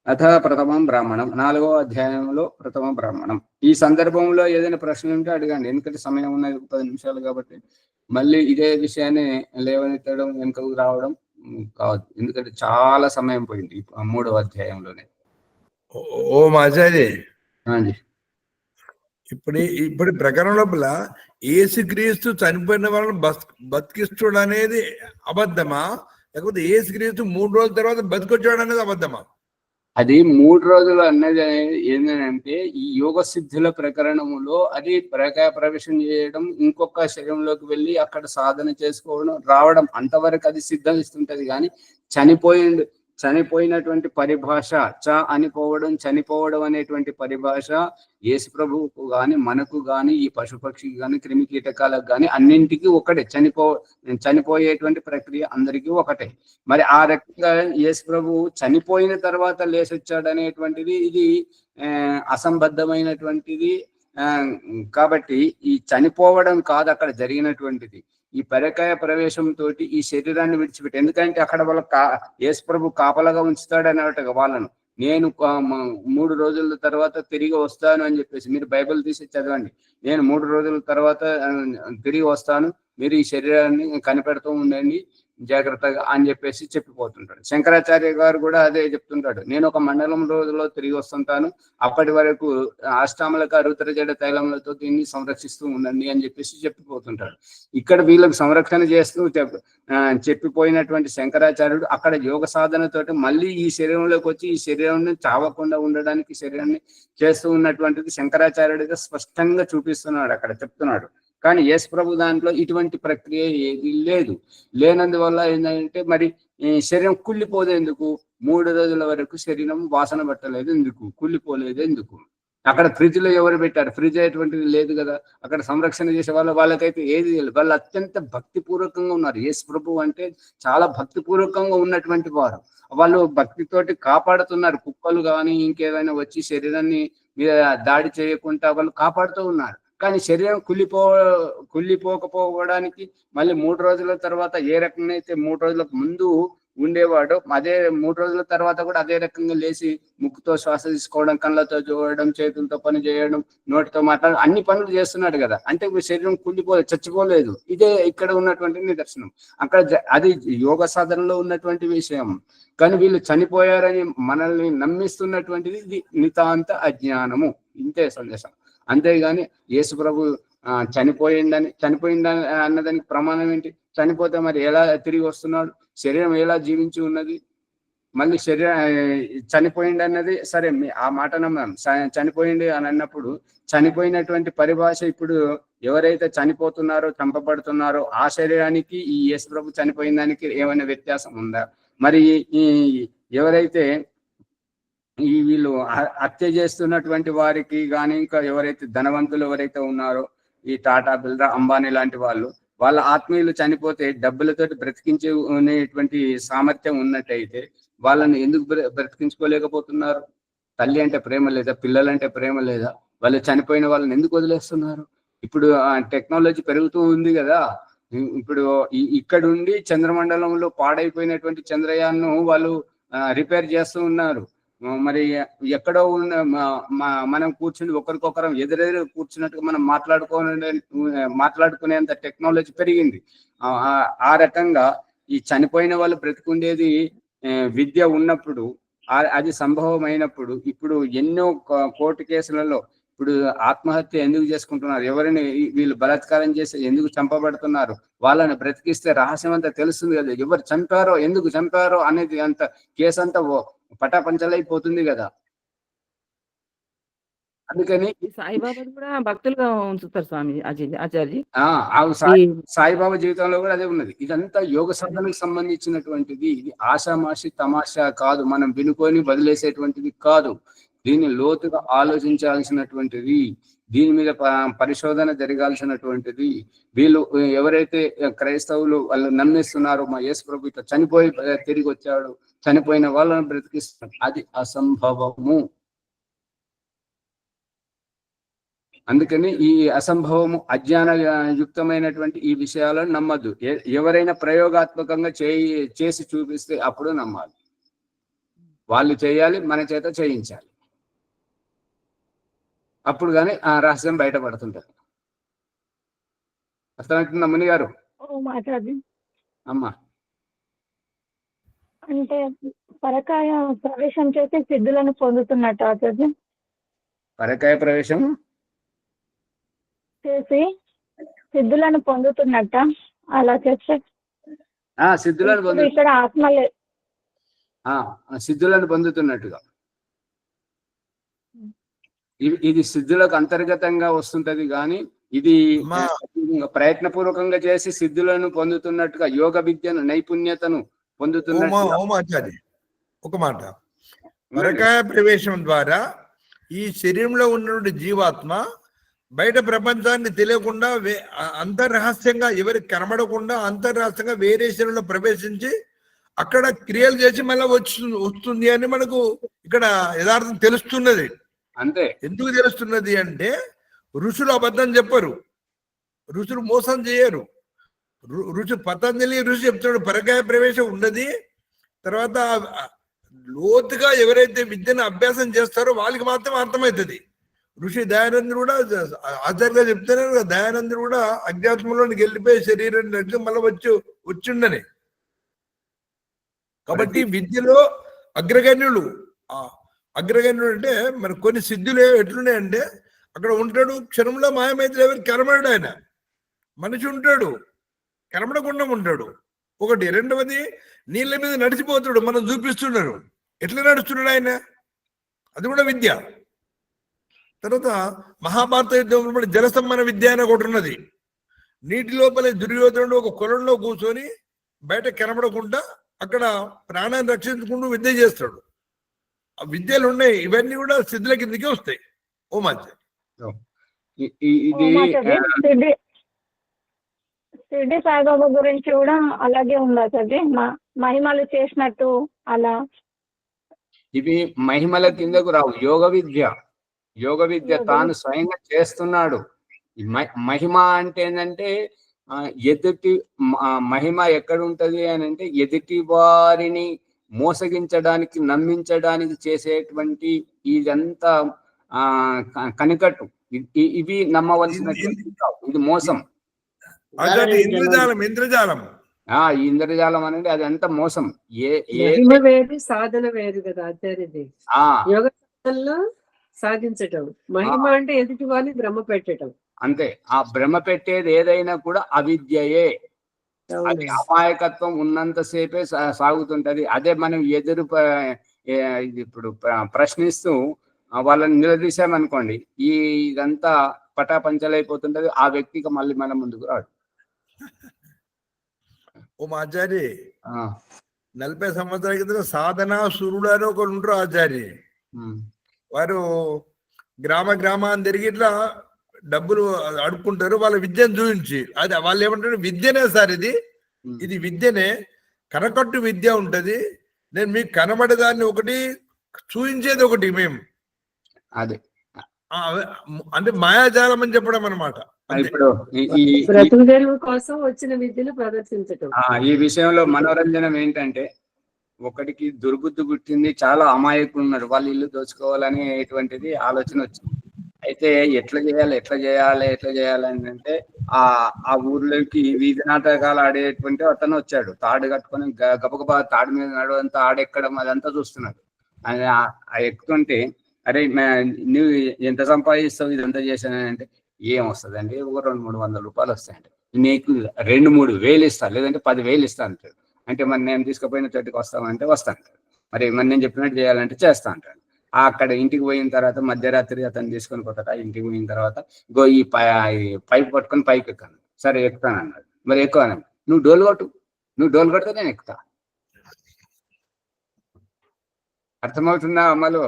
[SPEAKER 1] అథ ప్రథమం బ్రాహ్మణం, 4వ అధ్యాయంలో ప్రథమ బ్రాహ్మణం. ఈ సందర్భంలో ఏదైనా ప్రశ్నలు ఉంటే అడగండి, ఎందుకంటే సమయం ఉన్నది 10 నిమిషాలు కాబట్టి. మళ్ళీ ఇదే విషయాన్ని లేవనెత్తడం, వెనుకకు రావడం కావద్దు, ఎందుకంటే చాలా సమయం పోయింది 3వ అధ్యాయంలోనే.
[SPEAKER 3] ఓ మాచారి,
[SPEAKER 1] అండి,
[SPEAKER 3] ఇప్పుడు ప్రకరణ లోపల యేసుక్రీస్తు చనిపోయిన వాళ్ళని బతికిస్తుడు అనేది అబద్ధమా, లేకపోతే యేసుక్రీస్తు 3 రోజుల తర్వాత బతికొచ్చాడు అనేది అబద్ధమా?
[SPEAKER 1] అది 3 రోజులు అన్నది ఏంటంటే, ఈ యోగ సిద్ధుల ప్రకరణములో అది ప్రవేశం చేయడం, ఇంకొక శరీరంలోకి వెళ్ళి అక్కడ సాధన చేసుకోవడం, రావడం, అంతవరకు అది సిద్ధిస్తుంటది. కానీ చనిపోయినటువంటి పరిభాష, చనిపోవడం అనేటువంటి పరిభాష యేసు ప్రభువుకు గాని, మనకు గాని, ఈ పశుపక్షికి గాని, క్రిమి కీటకాలకు గాని అన్నింటికి ఒకటే. చనిపోయేటువంటి ప్రక్రియ అందరికీ ఒకటే. మరి ఆ రకంగా యేసు ప్రభువు చనిపోయిన తర్వాత లేసొచ్చాడు అనేటువంటిది ఇది అసంబద్ధమైనటువంటిది. కాబట్టి ఈ చనిపోవడం కాదు అక్కడ జరిగినటువంటిది. ఈ పరకాయ ప్రవేశంతో ఈ శరీరాన్ని విడిచిపెట్టి, ఎందుకంటే అక్కడ యేసు ప్రభు కాపలాగా ఉంచుతాడు అన్నట్టుగా వాళ్ళను, నేను 3 రోజుల తర్వాత తిరిగి వస్తాను అని చెప్పేసి, మీరు బైబిల్ తీసి చదవండి. నేను 3 రోజుల తర్వాత తిరిగి వస్తాను, మీరు ఈ శరీరాన్ని కనిపెడుతూ ఉండండి జాగ్రత్తగా అని చెప్పేసి చెప్పిపోతుంటాడు. శంకరాచార్య గారు కూడా అదే చెప్తుంటాడు, నేను ఒక మండలం రోజుల్లో తిరిగి వస్తుంటాను, అప్పటి వరకు అష్టామలక రుద్రజడ తైలములతో దీన్ని సంరక్షిస్తూ ఉండండి అని చెప్పేసి చెప్పిపోతుంటాడు. ఇక్కడ వీళ్ళకి సంరక్షణ చేస్తూ చెప్పిపోయినటువంటి శంకరాచార్యుడు అక్కడ యోగ సాధనతోటి మళ్ళీ ఈ శరీరంలోకి వచ్చి ఈ శరీరాన్ని చావకుండా ఉండడానికి శరీరాన్ని చేస్తూ ఉన్నటువంటిది శంకరాచార్యుడిగా స్పష్టంగా చూపిస్తున్నాడు, అక్కడ చెప్తున్నాడు. కానీ యేసు ప్రభు దాంట్లో ఇటువంటి ప్రక్రియ ఏది లేదు. లేనందువల్ల ఏంటంటే మరి ఈ శరీరం కుళ్ళిపోదు ఎందుకు? 3 రోజుల వరకు శరీరం వాసన పట్టలేదు ఎందుకు? కుళ్ళిపోలేదు ఎందుకు? అక్కడ ఫ్రిడ్జ్ లో ఎవరు పెట్టారు? ఫ్రిడ్జ్ అటువంటిది లేదు కదా. అక్కడ సంరక్షణ చేసే వాళ్ళకైతే ఏది తెలియదు. వాళ్ళు అత్యంత భక్తిపూర్వకంగా ఉన్నారు. యేసు ప్రభు అంటే చాలా భక్తిపూర్వకంగా ఉన్నటువంటి వారు. వాళ్ళు భక్తితోటి కాపాడుతున్నారు. కుక్కలు కానీ ఇంకేదైనా వచ్చి శరీరాన్ని మీద దాడి చేయకుండా వాళ్ళు కాపాడుతూ ఉన్నారు. కానీ శరీరం కుళ్ళిపోకపోవడానికి మళ్ళీ 3 రోజుల తర్వాత ఏ రకంగా అయితే 3 రోజులకు ముందు ఉండేవాడో అదే 3 రోజుల తర్వాత కూడా అదే రకంగా లేచి ముక్కుతో శ్వాస తీసుకోవడం, కళ్ళతో చూడడం, చేతులతో పని చేయడం, నోటితో మాట్లాడడం, అన్ని పనులు చేస్తున్నాడు కదా. అంటే శరీరం చచ్చిపోలేదు. ఇదే ఇక్కడ ఉన్నటువంటి నిదర్శనం. అక్కడ అది యోగ సాధనలో ఉన్నటువంటి విషయం. కానీ వీళ్ళు చనిపోయారని మనల్ని నమ్మిస్తున్నటువంటిది ఇది నితాంత అజ్ఞానము. ఇంతే సందేశం. అంతేగాని యేసు ప్రభు చనిపోయిందని అన్నదానికి ప్రమాణం ఏంటి? చనిపోతే మరి ఎలా తిరిగి వస్తున్నాడు? శరీరం ఎలా జీవించి ఉన్నది? మళ్ళీ చనిపోయింది అన్నది సరే, ఆ మాట నమ్మాం. చనిపోయింది అని అన్నప్పుడు చనిపోయినటువంటి పరిభాష ఇప్పుడు ఎవరైతే చనిపోతున్నారో, చంపబడుతున్నారో ఆ శరీరానికి ఈ యేసు ప్రభు చనిపోయిన దానికి ఏమైనా వ్యత్యాసం ఉందా? మరి ఈ ఎవరైతే ఈ వీళ్ళు హత్య చేస్తున్నటువంటి వారికి కానీ, ఇంకా ఎవరైతే ధనవంతులు ఎవరైతే ఉన్నారో, ఈ టాటా, బిర్లా, అంబానీ లాంటి వాళ్ళ ఆత్మీయులు చనిపోతే డబ్బులతోటి బ్రతికించుకునేటువంటి సామర్థ్యం ఉన్నట్టయితే వాళ్ళని ఎందుకు బ్రతికించుకోలేకపోతున్నారు? తల్లి అంటే ప్రేమ లేదా? పిల్లలంటే ప్రేమ లేదా? వాళ్ళు చనిపోయిన వాళ్ళని ఎందుకు వదిలేస్తున్నారు? ఇప్పుడు టెక్నాలజీ పెరుగుతూ ఉంది కదా. ఇప్పుడు ఇక్కడుండి చంద్రమండలంలో పాడైపోయినటువంటి చంద్రయాన్ను వాళ్ళు రిపేర్ చేస్తూ ఉన్నారు. మరి ఎక్కడో ఉన్న మనం కూర్చుని ఒకరికొకరు ఎదురెదురు కూర్చున్నట్టుగా మనం మాట్లాడుకునేంత టెక్నాలజీ పెరిగింది. ఆ రకంగా ఈ చనిపోయిన వాళ్ళు బ్రతికుండేది విద్య ఉన్నప్పుడు, అది సంభవం అయినప్పుడు, ఇప్పుడు ఎన్నో కోర్టు కేసులలో ఇప్పుడు ఆత్మహత్య ఎందుకు చేసుకుంటున్నారు? ఎవరిని వీళ్ళు బలాత్కారం చేసి ఎందుకు చంపబడుతున్నారు? వాళ్ళని బ్రతికిస్తే రహస్యం అంతా తెలుస్తుంది కదా. ఎవరు చంపారో, ఎందుకు చంపారో అనేది అంత కేసు అంతా పటాపంచలైపోతుంది కదా. అందుకని
[SPEAKER 4] సాయిబాబా కూడా భక్తులుగా ఉంచుతారు స్వామి ఆచార్య.
[SPEAKER 1] సాయిబాబా జీవితంలో కూడా అదే ఉన్నది. ఇదంతా యోగ సాధనకు సంబంధించినటువంటిది. ఇది ఆషామాషి తమాషా కాదు, మనం వినుకొని వదిలేసేటువంటిది కాదు. దీన్ని లోతుగా ఆలోచించాల్సినటువంటిది, దీని మీద పరిశోధన జరగాల్సినటువంటిది. వీళ్ళు ఎవరైతే క్రైస్తవులు వాళ్ళు నమ్మిస్తున్నారో మా యేసు ప్రభు ఇట్లా చనిపోయి తిరిగి వచ్చాడు, చనిపోయిన వాళ్ళని బ్రతికిస్తున్నారు, అది అసంభవము. అందుకని ఈ అసంభవము, అజ్ఞాన యుక్తమైనటువంటి ఈ విషయాలను నమ్మద్దు. ఎవరైనా ప్రయోగాత్మకంగా చేసి చూపిస్తే అప్పుడు నమ్మాలి. వాళ్ళు చేయాలి, మన చేత చేయించాలి. అప్పుడు కానీ ఆ రహస్యం బయటపడుతుంటది. అర్థమవుతుందా ముని గారు? అమ్మా,
[SPEAKER 5] అంటే పరకాయ ప్రవేశం చేసి సిద్ధులను పొందుతున్నట్టు ఆచార్య.
[SPEAKER 1] పరకాయ ప్రవేశం
[SPEAKER 5] చేసి సిద్ధులను పొందుతున్నట్ట? అలా చేస్తే
[SPEAKER 1] సిద్ధులను
[SPEAKER 5] ఇక్కడ ఆత్మలే
[SPEAKER 1] సిద్ధులను పొందుతున్నట్టుగా ఇది సిద్ధులకు అంతర్గతంగా వస్తుంటది. కానీ ఇది ప్రయత్నపూర్వకంగా చేసి సిద్ధులను పొందుతున్నట్టుగా, యోగ విద్యను, నైపుణ్యతను పొందుతున్నట్టుగా.
[SPEAKER 3] ఒక మాట, పరకాయ ప్రవేశం ద్వారా ఈ శరీరంలో ఉన్నటువంటి జీవాత్మ బయట ప్రపంచాన్ని తెలియకుండా అంతర్రహస్యంగా ఎవరికి కనబడకుండా అంతర్రహస్యంగా వేరే శరీరంలో ప్రవేశించి అక్కడ క్రియలు చేసి మళ్ళీ వస్తుంది అని మనకు ఇక్కడ యథార్థం తెలుస్తున్నది.
[SPEAKER 1] అంతే.
[SPEAKER 3] ఎందుకు తెలుస్తున్నది అంటే ఋషులు అబద్ధం చెప్పరు, ఋషులు మోసం చేయరు. పతంజలి ఋషి చెప్తున్నాడు పరకాయ ప్రవేశం ఉన్నది. తర్వాత లోతుగా ఎవరైతే విద్యను అభ్యాసం చేస్తారో వాళ్ళకి మాత్రం అర్థమవుతుంది. ఋషి దయానందుడు కూడా ఆచార్యగా చెప్తున్నారు కదా, దయానందుడు కూడా అధ్యాత్మంలోనికి వెళ్ళిపోయి శరీరం మళ్ళీ వచ్చిండని. కాబట్టి విద్యలో అగ్రగణ్యులు అంటే మరి కొన్ని సిద్ధులు ఎట్లున్నాయంటే అక్కడ ఉంటాడు, క్షణంలో మాయమైతే ఎవరు కనబడాడు, ఆయన మనిషి ఉంటాడు, కనబడకుండా ఉంటాడు. ఒకటి. రెండవది, నీళ్ళ మీద నడిచిపోతాడు, మనం చూపిస్తున్నారు ఎట్లా నడుస్తున్నాడు ఆయన, అది కూడా విద్య. తర్వాత మహాభారత యుద్ధంలో జలసమ్మన విద్య అని ఒకటి ఉన్నది. నీటి లోపలే దుర్యోధనుడు ఒక కొలంలో కూర్చొని బయట కనబడకుండా అక్కడ ప్రాణాన్ని రక్షించుకుంటూ విద్య చేస్తాడు. ఆ విద్యలు ఉన్నాయి, ఇవన్నీ కూడా సిద్ధుల కిందకే వస్తాయి. ఓ మంచి
[SPEAKER 5] షిర్డీ సాయిబాబా గురించి కూడా అలాగే ఉందా చదివి మహిమలు చేసినట్టు అలా?
[SPEAKER 1] ఇవి మహిమల కిందకు రావు. యోగ విద్య తాను స్వయంగా చేస్తున్నాడు. మహిమ అంటే ఏంటంటే ఎదుటి మహిమ ఎక్కడ ఉంటది అని అంటే ఎదుటి వారిని మోసగించడానికి, నమ్మించడానికి చేసేటువంటి ఇదంతా కనికట్టు. ఇవి నమ్మవలసినటువంటి, ఇది మోసం.
[SPEAKER 3] ఇంద్రజాలం
[SPEAKER 1] అనేది అదంతా మోసం.
[SPEAKER 6] వేరు, సాధన వేరు కదా ఆచార్యది. యోగ సాధనలో సాధించటం, మహిమ అంటే ఎదుటి వారిని భ్రమ పెట్టడం. అంతే.
[SPEAKER 1] ఆ భ్రమ పెట్టేది ఏదైనా కూడా అవిద్యయే. అది అమాయకత్వం ఉన్నంతసేపే సాగుతుంటది. అదే మనం ఇప్పుడు ప్రశ్నిస్తూ వాళ్ళని నిలదీశామనుకోండి, ఇదంతా పటాపంచలైపోతుంటది. ఆ వ్యక్తికి మళ్ళీ మనం ముందుకు రాడు.
[SPEAKER 3] ఓ ఆచార్య, 40 సంవత్సరాల కింద సాధన సురుడు అని ఒకరు ఉంటారు ఆచార్య. వారు గ్రామాన్ని తిరిగి ఇట్లా డబ్బులు అడుక్కుంటారు వాళ్ళ విద్యను చూపించి. అది వాళ్ళు ఏమంటారు, విద్యనే సార్ ఇది విద్యనే, కనకట్టు విద్య ఉంటది, నేను మీకు కనబడేదాన్ని ఒకటి చూపించేది ఒకటి మేము,
[SPEAKER 1] అదే
[SPEAKER 3] అంటే మాయాజాలం అని చెప్పడం అనమాట.
[SPEAKER 1] ఇప్పుడు
[SPEAKER 6] కోసం వచ్చిన విద్యను ప్రదర్శించటం.
[SPEAKER 1] ఈ విషయంలో మనోరంజనం ఏంటంటే, ఒకటికి దుర్బుద్ధి పుట్టింది, చాలా అమాయకులు ఉన్నారు, వాళ్ళు ఇల్లు దోచుకోవాలనేటువంటిది ఆలోచన వచ్చింది. అయితే ఎట్లా చేయాలి అని అంటే ఆ ఊర్లోకి వీధి నాటకాలు ఆడేటువంటి అతను వచ్చాడు. తాడు కట్టుకొని గబగబా తాడు మీద నడవంతా ఆడెక్కడం అదంతా చూస్తున్నాడు. ఎక్కుతుంటే, అరే నువ్వు ఎంత సంపాదిస్తావు ఇదంతా చేశానంటే, ఏం వస్తుందండి, ఒక 200-300 రూపాయలు వస్తాయంటే, నీకు 2-3 వేలు ఇస్తా, లేదంటే 10,000 ఇస్తా అంటాడు. అంటే మరి నేను తీసుకుపోయిన చోటుకి వస్తామంటే వస్తాను. మరి నేను చెప్పినట్టు చేయాలంటే చేస్తా అంటాడు. అక్కడ ఇంటికి పోయిన తర్వాత మధ్యరాత్రి అతను తీసుకొని పోతాడు. ఇంటికి పోయిన తర్వాత ఈ పైప్ పట్టుకొని పైకి ఎక్కాను. సరే ఎక్కుతాను అన్నాడు. మరి ఎక్కువ అన్నాడు, నువ్వు డోలు కొడితే నేను ఎక్కుతా. అర్థమవుతుందా అమ్మలు?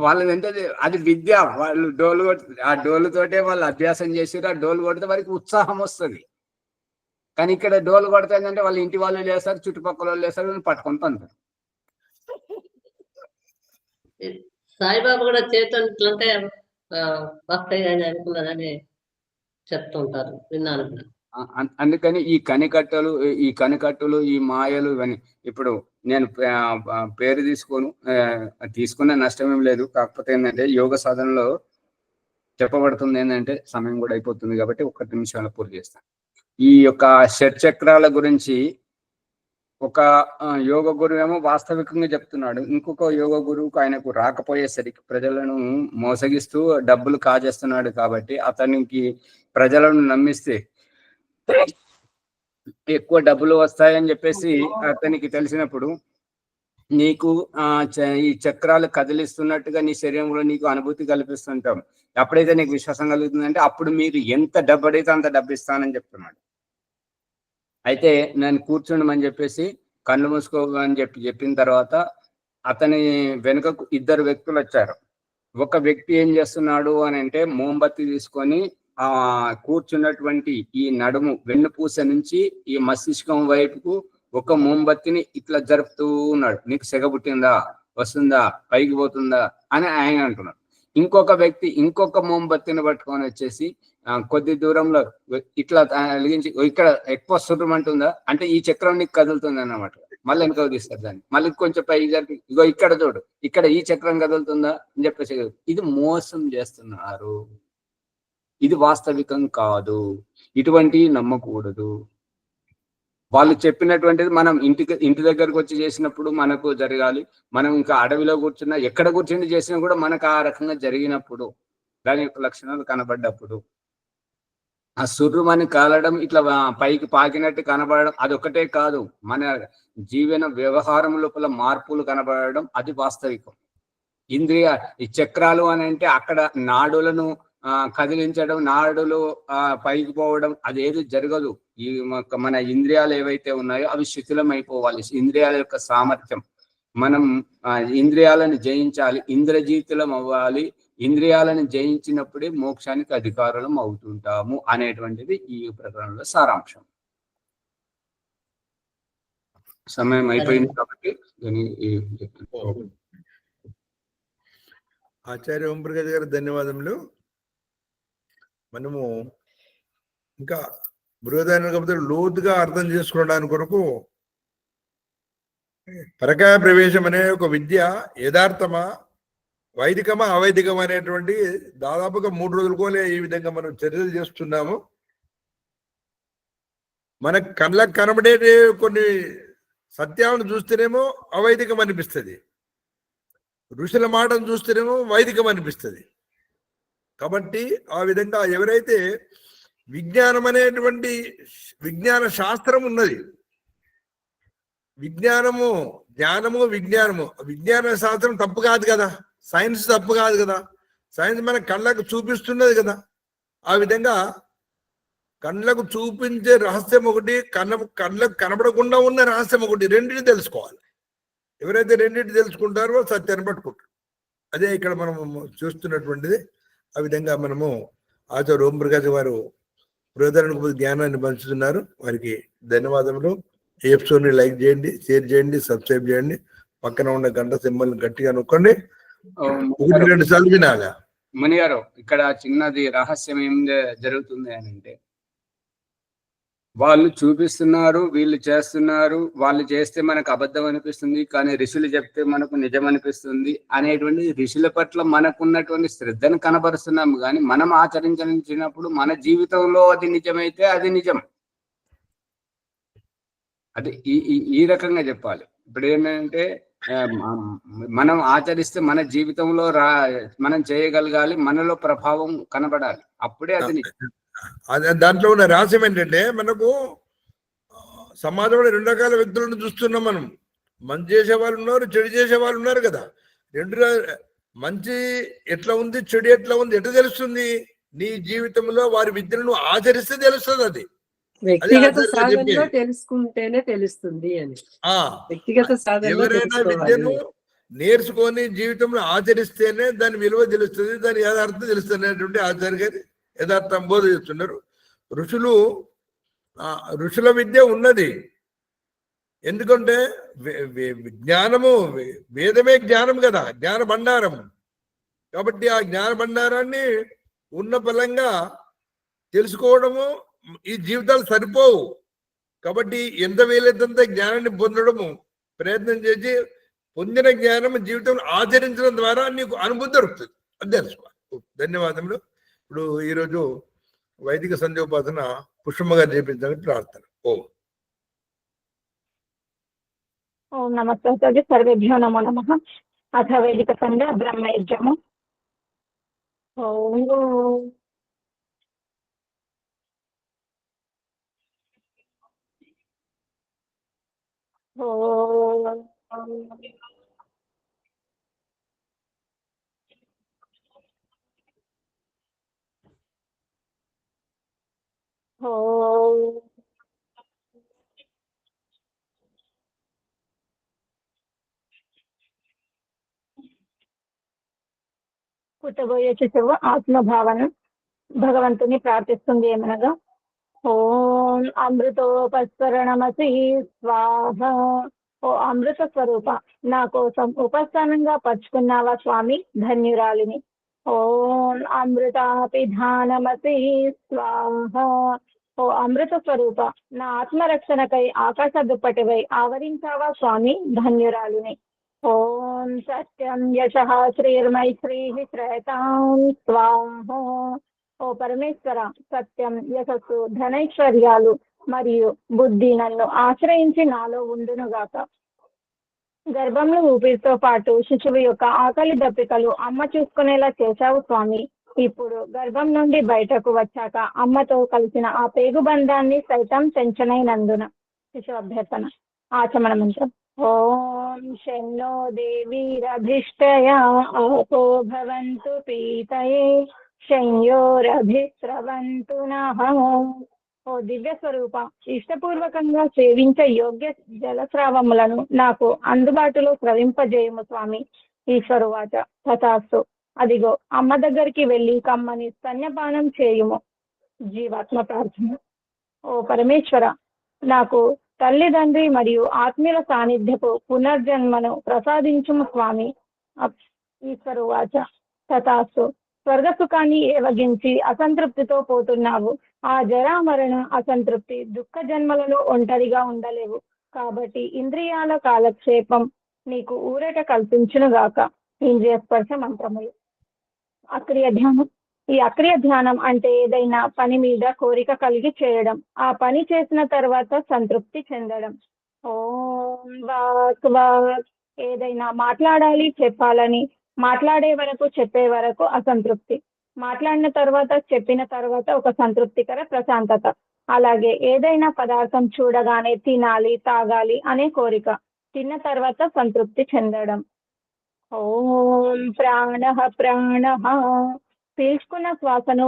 [SPEAKER 1] వాళ్ళది అంటే అది విద్య. వాళ్ళు డోలు కొడుతుంది, ఆ డోలుతోటే వాళ్ళు అభ్యాసం చేసారు. ఆ డోలు కొడితే వారికి ఉత్సాహం వస్తుంది. కానీ ఇక్కడ డోలు కొడతాయంటే వాళ్ళ ఇంటి వాళ్ళు లేస్తారు, చుట్టుపక్కల వాళ్ళు లేస్తారు, పట్టుకొని పంతారు.
[SPEAKER 7] సాయిబాబా కూడా చేతుంటే భక్తయ్య అనుకున్నదని చెప్తుంటారు, విన్నాను.
[SPEAKER 1] అందుకని ఈ కనికట్టులు ఈ మాయలు ఇవన్నీ, ఇప్పుడు నేను పేరు తీసుకున్న నష్టం ఏం లేదు. కాకపోతే ఏంటంటే యోగ సాధనలో చెప్పబడుతుంది ఏంటంటే, సమయం కూడా అయిపోతుంది కాబట్టి 1 నిమిషంలో పూర్తి చేస్తాను. ఈ యొక్క షట్చక్రాల గురించి ఒక యోగ గురువు ఏమో వాస్తవికంగా చెప్తున్నాడు. ఇంకొక యోగ గురువుకు ఆయనకు రాకపోయేసరికి ప్రజలను మోసగిస్తూ డబ్బులు కాజేస్తున్నాడు. కాబట్టి అతనికి ప్రజలను నమ్మిస్తే ఎక్కువ డబ్బులు వస్తాయని చెప్పేసి అతనికి తెలిసినప్పుడు, నీకు ఈ చక్రాలు కదిలిస్తున్నట్టుగా నీ శరీరంలో నీకు అనుభూతి కల్పిస్తుంటాం. ఎప్పుడైతే నీకు విశ్వాసం కలుగుతుందంటే అప్పుడు మీరు ఎంత డబ్బు అడిగితే అంత డబ్బు ఇస్తానని చెప్తున్నాడు. అయితే నేను కూర్చుండమని చెప్పేసి కళ్ళు మూసుకోమని చెప్పిన తర్వాత అతని వెనుకకు 2 వ్యక్తులు వచ్చారు. ఒక వ్యక్తి ఏం చేస్తున్నాడు అని అంటే, మోంబత్తి తీసుకొని కూర్చున్నటువంటి ఈ నడుము వెన్నుపూస నుంచి ఈ మస్తిష్కం వైపుకు ఒక మోంబత్తిని ఇట్లా జరుపుతూ ఉన్నాడు. నీకు సెగ పుట్టిందా, వస్తుందా, పైకి పోతుందా అని ఆయన అంటున్నాడు. ఇంకొక వ్యక్తి ఇంకొక మోంబత్తిని పట్టుకొని వచ్చేసి కొద్ది దూరంలో ఇట్లా వెలిగించి, ఇక్కడ ఎక్కువ సుర్రమంటుందా అంటే ఈ చక్రం నీకు కదులుతుంది అన్నమాట. మళ్ళీ వెనక తీస్తారు దాన్ని, మళ్ళీ కొంచెం పైకి జరిపి ఇగో ఇక్కడ చూడు, ఇక్కడ ఈ చక్రం కదులుతుందా అని చెప్పేసి ఇది మోసం చేస్తున్నారు. ఇది వాస్తవికం కాదు, ఇటువంటివి నమ్మకూడదు. వాళ్ళు చెప్పినటువంటిది మనం ఇంటి దగ్గరకు వచ్చి చేసినప్పుడు మనకు జరగాలి. మనం ఇంకా అడవిలో కూర్చున్నా, ఎక్కడ కూర్చుని చేసినా కూడా మనకు ఆ రకంగా జరిగినప్పుడు, దాని యొక్క లక్షణాలు కనబడ్డప్పుడు, ఆ సుర్రుమని కాలడం, ఇట్లా పైకి పాకినట్టు కనబడడం, అదొకటే కాదు, మన జీవన వ్యవహారం లోపల మార్పులు కనబడడం, అది వాస్తవికం. ఇంద్రియ ఈ చక్రాలు అని అంటే అక్కడ నాడులను కదిలించడం, నాడులు పైకి పోవడం, అదేది జరగదు. ఈ మన ఇంద్రియాలు ఏవైతే ఉన్నాయో అవి శిథిలం అయిపోవాలి. ఇంద్రియాల యొక్క సామర్థ్యం, మనం ఇంద్రియాలను జయించాలి, ఇంద్రజీతులం అవ్వాలి. ఇంద్రియాలను జయించినప్పుడే మోక్షానికి అధికారులం అవుతుంటాము అనేటువంటిది ఈ ప్రకరణలో సారాంశం. సమయం అయిపోయింది కాబట్టి
[SPEAKER 3] ఆచార్య ఓంప్రకాష్ గారు ధన్యవాదములు. మనము ఇంకా బృహదారణ్యక లోతుగా అర్థం చేసుకోవడానికి కొరకు పరకాయ ప్రవేశం అనే ఒక విద్య యథార్థమా, వైదికమా, అవైదికమా అనేటువంటి దాదాపుగా 3 రోజులకోలే ఈ విధంగా మనం చర్చలు చేస్తున్నాము. మన కళ్ళకు కనబడే కొన్ని సత్యాలను చూస్తేనేమో అవైదికం అనిపిస్తుంది, ఋషుల మాటను చూస్తేనేమో వైదికం అనిపిస్తుంది. కాబట్టి ఆ విధంగా ఎవరైతే విజ్ఞానం అనేటువంటి విజ్ఞాన శాస్త్రం ఉన్నది, విజ్ఞానము, జ్ఞానము, విజ్ఞానము, విజ్ఞాన శాస్త్రం తప్పు కాదు కదా, సైన్స్ తప్పు కాదు కదా, సైన్స్ మన కళ్ళకు చూపిస్తున్నది కదా. ఆ విధంగా కళ్ళకు చూపించే రహస్యం ఒకటి, కళ్ళకు కనబడకుండా ఉన్న రహస్యం ఒకటి, రెండింటిని తెలుసుకోవాలి. ఎవరైతే రెండింటిని తెలుసుకుంటారో సత్యాన్ని పట్టుకుంటారు. అదే ఇక్కడ మనం చూస్తున్నటువంటిది. ఆ విధంగా మనము ఆచార్య ఓంప్రకాష్ వారు బృహదారణ్యక జ్ఞానాన్ని పంచుతున్నారు. వారికి ధన్యవాదములు. ఈ ఎపిసోడ్ని లైక్ చేయండి, షేర్ చేయండి, సబ్స్క్రైబ్ చేయండి, పక్కన ఉన్న గంట సింబల్ని గట్టిగా నొక్కండి, 1-2 సార్లు వినాలా.
[SPEAKER 1] ముని గారు, ఇక్కడ చిన్నది రహస్యం ఏం జరుగుతుంది అని అంటే, వాళ్ళు చూపిస్తున్నారు, వీళ్ళు చేస్తున్నారు, వాళ్ళు చేస్తే మనకు అబద్ధం అనిపిస్తుంది, కానీ ఋషులు చెప్తే మనకు నిజం అనిపిస్తుంది అనేటువంటి ఋషుల పట్ల మనకున్నటువంటి శ్రద్ధను కనబరుస్తున్నాము. కానీ మనం ఆచరించినప్పుడు మన జీవితంలో అది నిజమైతే అది నిజం. అది ఈ రకంగా చెప్పాలి. ఇప్పుడు ఏంటంటే మనం ఆచరిస్తే మన జీవితంలో మనం చేయగలగాలి, మనలో ప్రభావం కనబడాలి, అప్పుడే అది నిజం.
[SPEAKER 3] దాంట్లో ఉన్న రహస్యం ఏంటంటే, మనకు సమాజంలో 2 రకాల వ్యక్తులను చూస్తున్నాం. మనం మంచి చేసే వాళ్ళు ఉన్నారు, చెడు చేసే వాళ్ళు ఉన్నారు కదా. మంచి ఎట్లా ఉంది, చెడు ఎట్లా ఉంది ఎట్లా తెలుస్తుంది? నీ జీవితంలో వారి విద్యను ఆచరిస్తే తెలుస్తుంది. అది
[SPEAKER 6] వ్యక్తిగత సాధనలో తెలుసుకుంటేనే తెలుస్తుంది అని. వ్యక్తిగత సాధన
[SPEAKER 3] ఎవరైనా విద్యను నేర్చుకొని జీవితంలో ఆచరిస్తేనే దాని విలువ తెలుస్తుంది, దాని యథార్థం తెలుస్తుంది అనేటువంటి ఆచార్య గారి యథార్థం బోధ చేస్తున్నారు. ఋషుల విద్య ఉన్నది. ఎందుకంటే జ్ఞానము, వేదమే జ్ఞానం కదా, జ్ఞాన భండారం. కాబట్టి ఆ జ్ఞాన భండారాన్ని ఉన్న బలంగా తెలుసుకోవడము ఈ జీవితాలు సరిపోవు. కాబట్టి ఎంత వీలైనంత జ్ఞానాన్ని పొందడము ప్రయత్నం చేసి, పొందిన జ్ఞానం జీవితంలో ఆచరించడం ద్వారా నీకు అనుభూతి దొరుకుతుంది. అది తెలుసుకోవాలి. ధన్యవాదములు. ఇప్పుడు ఈరోజు వైదిక సంధ్యోపాసన పుష్పమ్మ గారు చేపించాలని ప్రార్థన.
[SPEAKER 5] ఓం నమస్తే. సర్వేభ్యో నమో నమః. అథ వైదిక సంధ్య బ్రహ్మయజ్ఞము. ఓం పుట్టబోయే శిశువు ఆత్మభావన భగవంతుని ప్రార్థిస్తుంది ఏమనగా, ఓం అమృతోపస్వరణమసి స్వాహ. ఓ అమృత స్వరూప, నా కోసం ఉపస్థానంగా పరుచుకున్నావా స్వామి, ధన్యురాలిని. ఓం అమృతాపిధానమసి స్వాహ. ఓ అమృత స్వరూప, నా ఆత్మరక్షణకై ఆకాశ దుప్పటివై ఆవరించావా స్వామి, ధన్యురాలిని. ఓం సత్యం యశః శ్రీర్మైత్రీ శ్రేతాం స్వాహో. ఓ పరమేశ్వర, సత్యం, యశస్సు, ధనైశ్వర్యాలు మరియు బుద్ధి నన్ను ఆశ్రయించి నాలో ఉండునుగాక. గర్భంలో ఊపిరితో పాటు శిశువు యొక్క ఆకలి దప్పికలు అమ్మ చూసుకునేలా చేశావు స్వామి. ఇప్పుడు గర్భం నుండి బయటకు వచ్చాక అమ్మతో కలిసిన ఆ పేగు బంధాన్ని సైతం తెంచనైనందున. శిశు అభ్యర్థన. ఆచమన మంత్రం. ఓం శన్నో దేవీరభిష్టయా ఆపో భవంతు పీతయే శంయోరభిస్రవంతు నః. ఓ దివ్య స్వరూప, ఇష్టపూర్వకంగా సేవించే యోగ్య జలస్రావములను నాకు అందుబాటులో స్రవింపజేయము స్వామి. ఈశ్వరువాచ. తథాస్తు. అదిగో అమ్మ దగ్గరికి వెళ్ళి కమ్మని స్తన్యపానం చేయుము. జీవాత్మ ప్రార్థన. ఓ పరమేశ్వర, నాకు తల్లిదండ్రి మరియు ఆత్మీయుల సాన్నిధ్యపు పునర్జన్మను ప్రసాదించుము స్వామి. ఈశ్వరువాచ. తథాస్తు. స్వర్గ సుఖాన్ని ఏవగించి అసంతృప్తితో పోతున్నావు. ఆ జరామరణ అసంతృప్తి దుఃఖ జన్మలలో ఒంటరిగా ఉండలేవు. కాబట్టి ఇంద్రియాల కాలక్షేపం నీకు ఊరట కల్పించునుగాక. ఇంద్రియ స్పర్శ మంత్రములు. అక్రియ ధ్యానం. ఈ అక్రియ ధ్యానం అంటే ఏదైనా పని మీద కోరిక కలిగి చేయడం, ఆ పని చేసిన తర్వాత సంతృప్తి చెందడం. ఓం వాక్ వాక్. ఏదైనా మాట్లాడాలి, చెప్పాలని మాట్లాడే వరకు, చెప్పే వరకు అసంతృప్తి. మాట్లాడిన తర్వాత, చెప్పిన తర్వాత ఒక సంతృప్తికర ప్రశాంతత. అలాగే ఏదైనా పదార్థం చూడగానే తినాలి, తాగాలి అనే కోరిక. తిన్న తర్వాత సంతృప్తి చెందడం. ఓం ప్రాణః ప్రాణః. పీల్చుకున్న శ్వాసను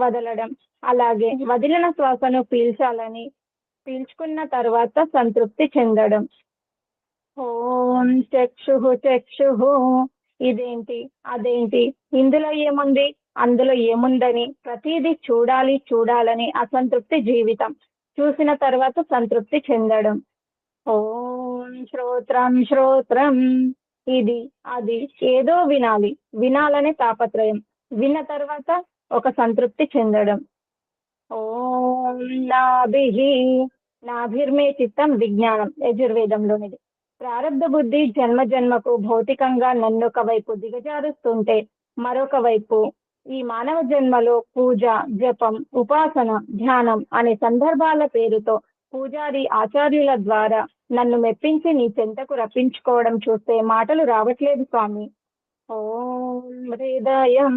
[SPEAKER 5] వదలడం. అలాగే వదిలిన శ్వాసను పీల్చాలని, పీల్చుకున్న తర్వాత సంతృప్తి చెందడం. ఓం చక్షుః చక్షుః. ఇదేంటి, అదేంటి, ఇందులో ఏముంది, అందులో ఏముందని ప్రతిదీ చూడాలని అసంతృప్తి జీవితం. చూసిన తర్వాత సంతృప్తి చెందడం. ఓం శ్రోత్రం శ్రోత్రం. ఇది, అది, ఏదో వినాలనే తాపత్రయం. విన్న తర్వాత ఒక సంతృప్తి చెందడం. ఓం నాభిర్మే చిత్తం విజ్ఞానం. యజుర్వేదంలోనిది. ప్రారబ్ధ బుద్ధి జన్మకు భౌతికంగా నన్నొక వైపు దిగజారుస్తుంటే, మరొక వైపు ఈ మానవ జన్మలో పూజ, జపం, ఉపాసన, ధ్యానం అనే సందర్భాల పేరుతో పూజారి ఆచార్యుల ద్వారా నన్ను మెప్పించి నీ చెంతకు రప్పించుకోవడం చూస్తే మాటలు రావట్లేదు స్వామి. ఓం హృదయం.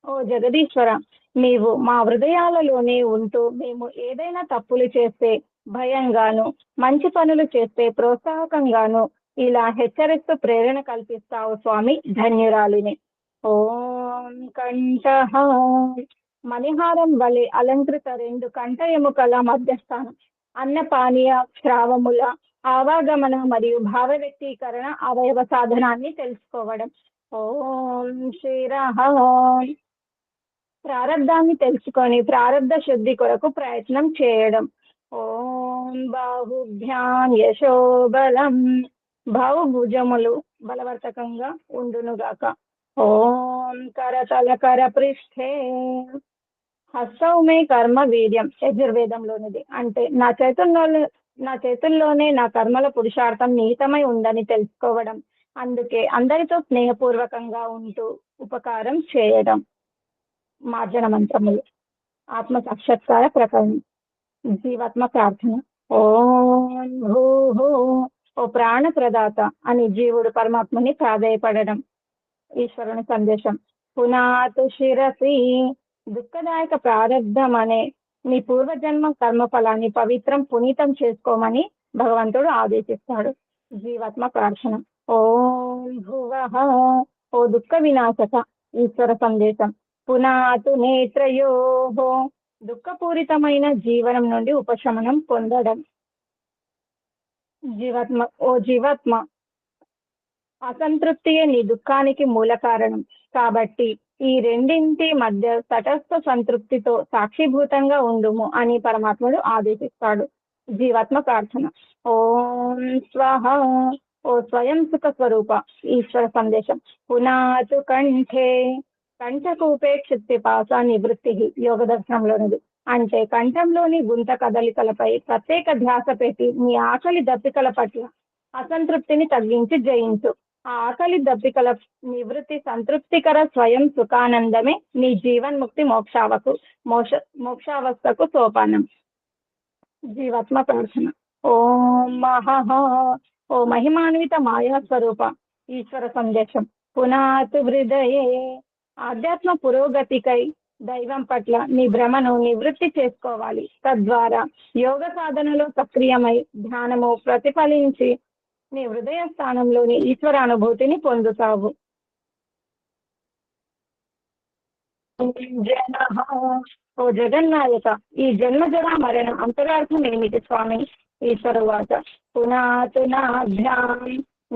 [SPEAKER 5] ఓ జగదీశ్వర, నీవు మా హృదయాలలోనే ఉంటూ మేము ఏదైనా తప్పులు చేస్తే భయంగాను, మంచి పనులు చేస్తే ప్రోత్సాహకంగాను ఇలా హెచ్చరిస్తూ ప్రేరణ కల్పిస్తావు స్వామి. ధన్యురాలిని. ఓం కంఠః. మణిహారం వలె అలంకృత 2 కంఠ ఎముకల మధ్యస్థానం. అన్న పానీయ శ్రావముల ఆవాగమన మరియు భావ వ్యక్తీకరణ అవయవ సాధనాన్ని తెలుసుకోవడం. ఓం శిరః. ప్రారబ్ధాన్ని తెలుసుకొని ప్రారబ్ధ శుద్ధి కొరకు ప్రయత్నం చేయడం. ఓం బాహుభ్యాం యశోబలం. బాహుభుజములు బలవర్తకంగా ఉండునుగాక. ఓం కరతల కర పృష్ఠే. హస్తౌమే కర్మ వీర్యం. యజుర్వేదంలోనిది. అంటే నా చేతుల్లోనే నా కర్మల పురుషార్థం నిహితమై ఉందని తెలుసుకోవడం. అందుకే అందరితో స్నేహపూర్వకంగా ఉంటూ ఉపకారం చేయడం. మార్జన మంత్రములు. ఆత్మ సాక్షాత్కార ప్రకరణం. జీవాత్మ ప్రార్థన. ఓం భూః. ఓ ప్రాణ ప్రదాత అని జీవుడు పరమాత్మని ప్రాధేయపడడం. ఈశ్వరుని సందేశం. పునాతు శిరసి. దుఃఖదాయక ప్రారబ్ధం అనే నీ పూర్వజన్మ కర్మ ఫలాన్ని పవిత్రం, పునీతం చేసుకోమని భగవంతుడు ఆదేశిస్తాడు. జీవాత్మ ప్రార్థన. ఓం భువః. ఓ దుఃఖ వినాశక. ఈశ్వర సందేశం. పునాతు నేత్రయోః. దుఃఖపూరితమైన జీవనం నుండి ఉపశమనం పొందడం. జీవాత్మ. ఓ జీవాత్మ, అసంతృప్తియే నీ దుఃఖానికి మూల కారణం. కాబట్టి ఈ రెండింటి మధ్య తటస్థ సంతృప్తితో సాక్షిభూతంగా ఉండుము అని పరమాత్ముడు ఆదేశిస్తాడు. జీవాత్మ ప్రార్థన. ఓం స్వహ. ఓ స్వయం సుఖ స్వరూప. ఈశ్వర సందేశం. పునాతు కంఠే. కంఠకూపే క్షిప్తిపాస నివృత్తి. యోగ దర్శనంలోనిది. అంటే కంఠంలోని గుంత కదలికలపై ప్రత్యేక ధ్యాస పెట్టి నీ ఆకలి దప్పికల పట్ల అసంతృప్తిని తగ్గించి జయించు. ఆ ఆకలి దప్పికల నివృత్తి సంతృప్తికర స్వయం సుఖానందమే నీ జీవన్ముక్తి మోక్షావస్థకు సోపానం. జీవాత్మ ప్రార్థన. ఓం మహః. ఓ మహిమాన్విత మాయా స్వరూప ఈశ్వర సందేశం. పునాతు హృదయే. ఆధ్యాత్మ పురోగతికై దైవం పట్ల నీ భ్రమను నివృత్తి చేసుకోవాలి. తద్వారా యోగ సాధనలో సక్రియమై ధ్యానము ప్రతిఫలించి నీ హృదయ స్థానంలోని ఈశ్వరానుభూతిని పొందుతావు. ఓ జగన్నాయక, ఈ జన్మ జరా మరణ అంతరార్థం ఏమిటి స్వామి? ఈశ్వరవాచ. పునాతు నాభ్యాం.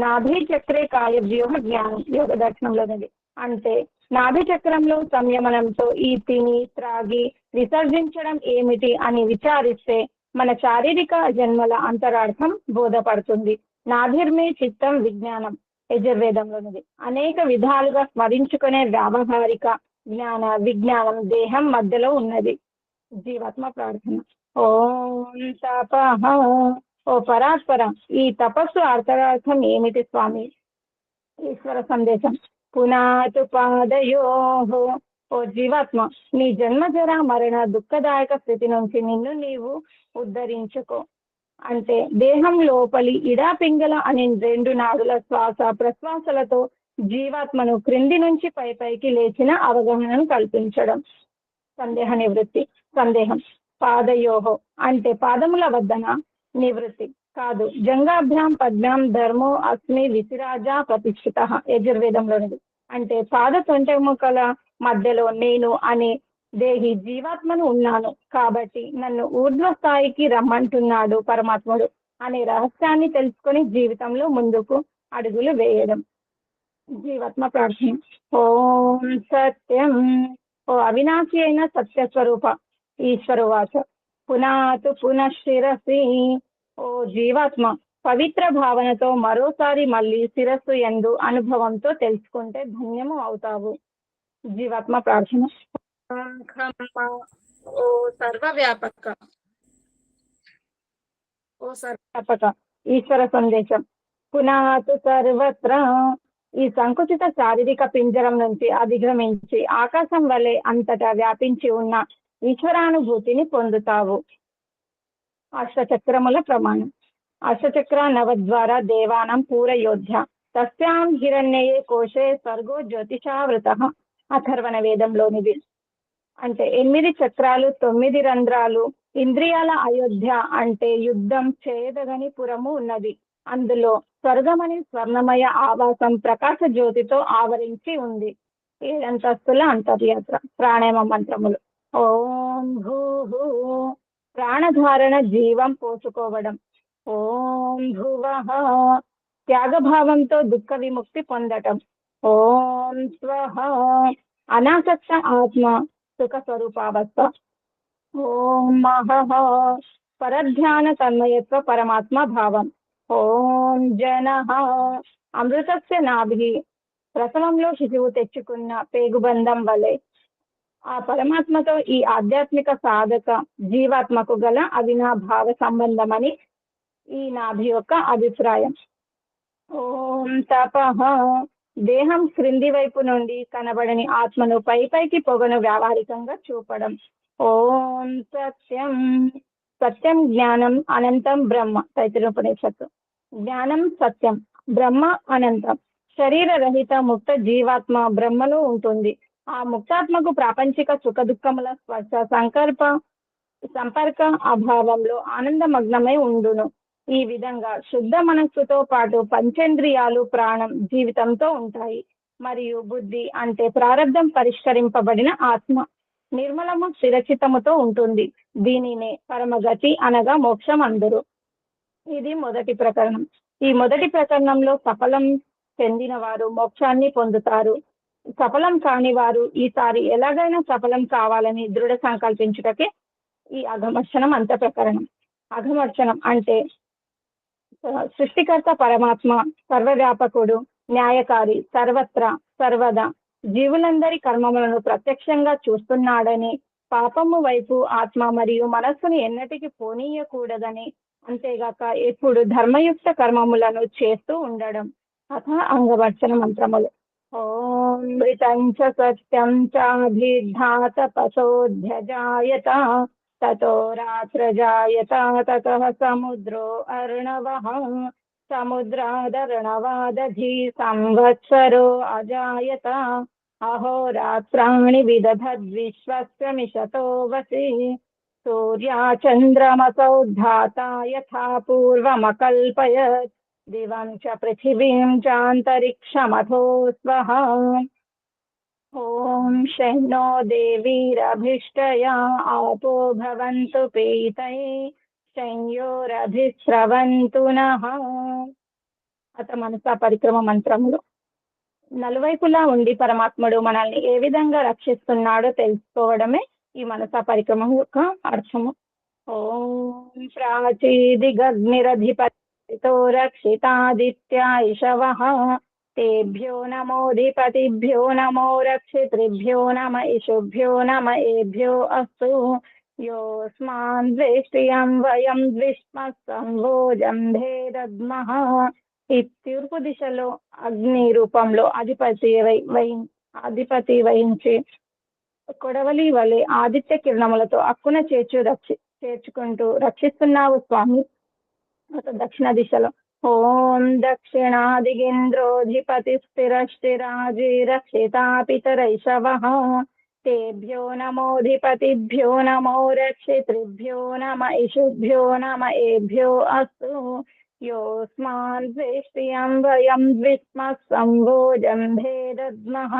[SPEAKER 5] నాభి చక్రే కాయ వ్యూహ జ్ఞానం. యోగ దర్శనంలోనిది. అంటే నాభి చక్రంలో సంయమనంతో ఈ తిని త్రాగి విసర్జించడం ఏమిటి అని విచారిస్తే మన శారీరక జన్మల అంతరార్థం బోధపడుతుంది. నాభిర్మే చిత్తం విజ్ఞానం. యజుర్వేదంలోనిది. అనేక విధాలుగా స్మరించుకునే వ్యావహారిక జ్ఞాన విజ్ఞానం దేహం మధ్యలో ఉన్నది. జీవాత్మ ప్రార్థన. ఓం తపః. ఓ పరాత్పర, ఈ తపస్సు అర్థార్థం ఏమిటి స్వామి? ఈశ్వర సందేశం. పునాతు పాదయోః. ఓ జీవాత్మ, నీ జన్మ జరా మరణ దుఃఖదాయక స్థితి నుంచి నిన్ను నీవు ఉద్ధరించుకో. అంటే దేహం లోపలి ఇడా పింగళ అనే 2 నాడుల శ్వాస ప్రశ్వాసలతో జీవాత్మను క్రింది నుంచి పైకి లేచిన అవగాహనను కల్పించడం. సందేహ నివృత్తి. సందేహం. పాదయోహో అంటే పాదముల వద్దన నివృత్తి కాదు. జంగాభ్యాం పద్భ్యాం ధర్మో అస్మి విసిరాజ ప్రతిష్ఠిత. యజుర్వేదంలోనిది. అంటే పాద తొంటెముకల మధ్యలో నేను అనే దేహి జీవాత్మను ఉన్నాను కాబట్టి నన్ను ఊర్ధ్వ స్థాయికి రమ్మంటున్నాడు పరమాత్ముడు అనే రహస్యాన్ని తెలుసుకొని జీవితంలో ముందుకు అడుగులు వేయడం. జీవాత్మ ప్రార్థన. ఓం సత్యం. ఓ అవినాశి అయిన సత్య స్వరూప ఈశ్వరవాచ. పునాతు పునఃశిరసి. ఓ జీవాత్మ, పవిత్ర భావనతో మరోసారి మళ్ళీ శిరస్సు యందు అనుభవంతో తెలుసుకుంటే ధన్యము అవుతావు. జీవాత్మ ప్రార్థన. ఓ సర్వవ్యాపక. ఓ సర్వవ్యాపక ఈశ్వర సందేశం. పునాతు సర్వత్ర. ఈ సంకుచిత శారీరక పింజరం నుంచి అధిగమించి ఆకాశం వలె అంతటా వ్యాపించి ఉన్న ఈశ్వరానుభూతిని పొందుతావు. అష్టచక్రముల ప్రమాణం. అష్టచక్ర నవద్వార దేవానం పూరయోధ్య. తస్యాం హిరణ్యే కోశే స్వర్గో జ్యోతిషావృతః. అథర్వణ వేదంలోనిది. అంటే 8 చక్రాలు 9 రంధ్రాలు ఇంద్రియాల అయోధ్య అంటే యుద్ధం చేయదగని పురము ఉన్నది. అందులో స్వర్గమని స్వర్ణమయ ఆవాసం ప్రకాశ జ్యోతితో ఆవరించి ఉంది. 7 అంతస్తుల అంతర్యాత్ర. ప్రాణాయామ మంత్రములు. ఓం భూహు. ప్రాణధారణ జీవం పోసుకోవడం. ఓం భువః. త్యాగభావంతో దుఃఖ విముక్తి పొందటం. ఓం స్వః. అనాసక్త ఆత్మ సుఖ స్వరూపావస్థ. ఓం మహః. పరధ్యాన తన్మయత్వ పరమాత్మ భావం. ఓం జనః. అమృతస్య నాభి. ప్రసవంలో శిశువు తెచ్చుకున్న పేగుబంధం వలె ఆ పరమాత్మతో ఈ ఆధ్యాత్మిక సాధక జీవాత్మకు గల అవినాభావ సంబంధమని ఈ నాభి యొక్క అభిప్రాయం. ఓం తపః. దేహం క్రింది వైపు నుండి కనబడని ఆత్మను పైకి పొగను వ్యావహారికంగా చూపడం. ఓం సత్యం. సత్యం జ్ఞానం అనంతం బ్రహ్మ. తైత్తిరీయోపనిషత్తు. జ్ఞానం సత్యం, బ్రహ్మ అనంతం. శరీర రహిత ముక్త జీవాత్మ బ్రహ్మలో ఉంటుంది. ఆ ముక్తాత్మకు ప్రాపంచిక సుఖ దుఃఖముల స్పర్శ సంపర్క అభావంలో ఆనందమగ్నమై ఉండును. ఈ విధంగా శుద్ధ మనస్సుతో పాటు పంచేంద్రియాలు ప్రాణం జీవితంతో ఉంటాయి. మరియు బుద్ధి అంటే ప్రారబ్ధం పరిష్కరింపబడిన ఆత్మ నిర్మలము స్థిరచితముతో ఉంటుంది. దీనినే పరమగతి అనగా మోక్షం అందరు. ఇది మొదటి ప్రకరణం. ఈ మొదటి ప్రకరణంలో సఫలం చెందిన వారు మోక్షాన్ని పొందుతారు. సఫలం కాని వారు ఈసారి ఎలాగైనా సఫలం కావాలని దృఢ సంకల్పించుటకే ఈ అఘమర్షణం అంత ప్రకరణం. అఘమర్షణం అంటే సృష్టికర్త పరమాత్మ సర్వవ్యాపకుడు, న్యాయకారి, సర్వత్రా సర్వదా జీవులందరి కర్మములను ప్రత్యక్షంగా చూస్తున్నాడని పాపము వైపు ఆత్మ మరియు మనస్సును ఎన్నటికి పోనీయకూడదని, అంతేగాక ఎప్పుడు ధర్మయుక్త కర్మములను చేస్తూ ఉండడం. అథ అంగవర్చన మంత్రములు. ఓం మృతం చ సత్యం చాభిర్ధాత పశోధ్యజాయత తతో రాత్రజాయత తతః సముద్రో అర్ణవః సముద్రాదర్ణవాదధి సంవత్సరో అజాయత అహోరాత్రాణి విదధద్విశ్వస్య మిషతో వసి సూర్యాచంద్రమసౌద్ధాత యథా పూర్వమకల్పయత్ దివం చ పృథివీం చాంతరిక్షమథో స్వః. ఓం శన్నో దేవీరభిష్టయా ఆపో భవంతు పీతయే శంయోరభిస్రవంతు నః. అత మనసా పరిక్రమ మంత్రములు. నలువైపులా ఉండి పరమాత్ముడు మనల్ని ఏ విధంగా రక్షిస్తున్నాడో తెలుసుకోవడమే ఈ మనసా పరిక్రమ యొక్క అర్థము. ఓం ప్రాచీదిగగ్నిరధిపతితో రక్షితాదిత్యాయిషవః తేభ్యో నమోధిపతిభ్యో నమో రక్షితృభ్యో నమ ఇషుభ్యో నమ ఏభ్యో అస్తు యోస్మాన్ ద్వేష్టియం వయం ద్విష్మస్సంభోజంభే దద్మః. ఈ తూర్పు దిశలో అగ్ని రూపంలో అధిపతి వహించి కొడవలి వలె ఆదిత్య కిరణములతో అక్కున చేర్చుకుంటూ రక్షిస్తున్నావు స్వామి. దక్షిణ దిశలో ఓం దక్షిణాదిగేంద్రోధిపతి స్థిరస్థిరాజీ రక్షితాపితరైషవః తేభ్యో నమోధిపతిభ్యో నమో రక్షితృభ్యో నమ ఇషుభ్యో నమ ఏభ్యో అస్తు యోస్మాన్ ద్వేష్టియం వయం ద్విష్మస్సంభోజంభే దద్మః.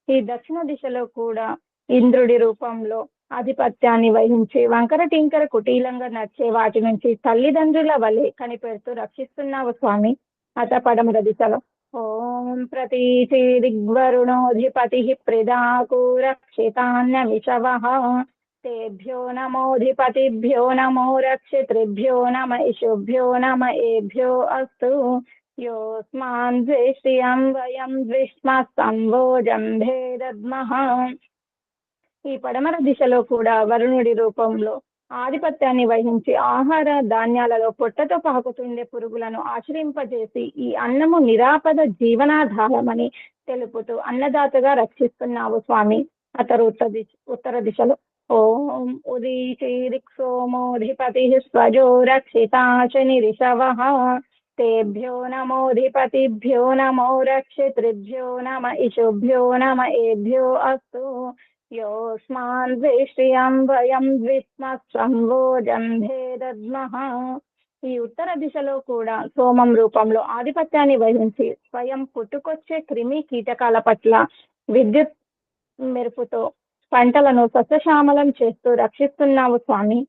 [SPEAKER 5] ఈ దక్షిణ దిశలో కూడా ఇంద్రుడి రూపంలో ఆధిపత్యాన్ని వహించి వంకర టింకర కుటీలంగా నడిచే వాటి నుంచి తల్లిదండ్రుల వలె కనిపెడుతూ రక్షిస్తున్నావు స్వామి. అత పడమర దిశలో ఓం ప్రతీచి దిగ్వరుణోధిపతి ప్రిదాకు రక్షితాన్యమిషవః తేభ్యో నమోధిపతిభ్యో నమో రక్షితృభ్యో నమ ఇషుభ్యో నమ ఏభ్యో అస్తు యోస్మాన్ ద్వేష్టియం వయం ద్విష్మస్సంభోజంభే దద్మః. ఈ పడమర దిశలో కూడా వరుణుడి రూపంలో ఆధిపత్యాన్ని వహించి ఆహార ధాన్యాలలో పొట్టతో పాకుతుండే పురుగులను ఆశ్రయింపజేసి ఈ అన్నము నిరాపద జీవనాధారమని తెలుపుతూ అన్నదాతగా రక్షిస్తున్నావు స్వామి. అతడు ఉత్తర దిశలో ఓం ఉదీచీరిక్సోమోధిపతి స్వజో రక్షితాశనిరిషవః తేభ్యో నమోధిపతిభ్యో నమో రక్షితృభ్యో నమ ఇషుభ్యో నమ ఏభ్యో అస్తు యోస్మాన్ ద్వేష్టియం వయం ద్విష్మస్సంభోజంభే దద్మః. ఈ ఉత్తర దిశలో కూడా సోమం రూపంలో ఆధిపత్యాన్ని వహించి స్వయం పుట్టుకొచ్చే క్రిమి కీటకాల పట్ల విద్యుత్ మెరుపుతో పంటలను సస్యశ్యామలం చేస్తూ రక్షిస్తున్నావు స్వామి.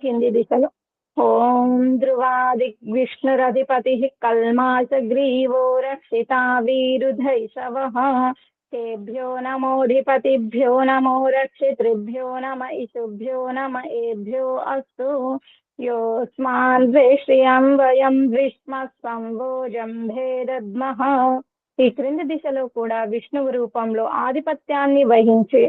[SPEAKER 5] కింది దిశలో ఓం ధ్రువాదిగ్విష్ణురధిపతి కల్మాసగ్రీవో రక్షితా వీరుధైషవః తేభ్యో నమోధిపతిభ్యో నమో రక్షితృభ్యో నమ ఇషుభ్యో నమ ఏభ్యో అస్తు యోస్మాన్ ద్వేష్టియం వయం ద్విష్మస్సంభోజంభే దద్మః. ఈ క్రింది దిశలో కూడా విష్ణువు రూపంలో ఆధిపత్యాన్ని వహించి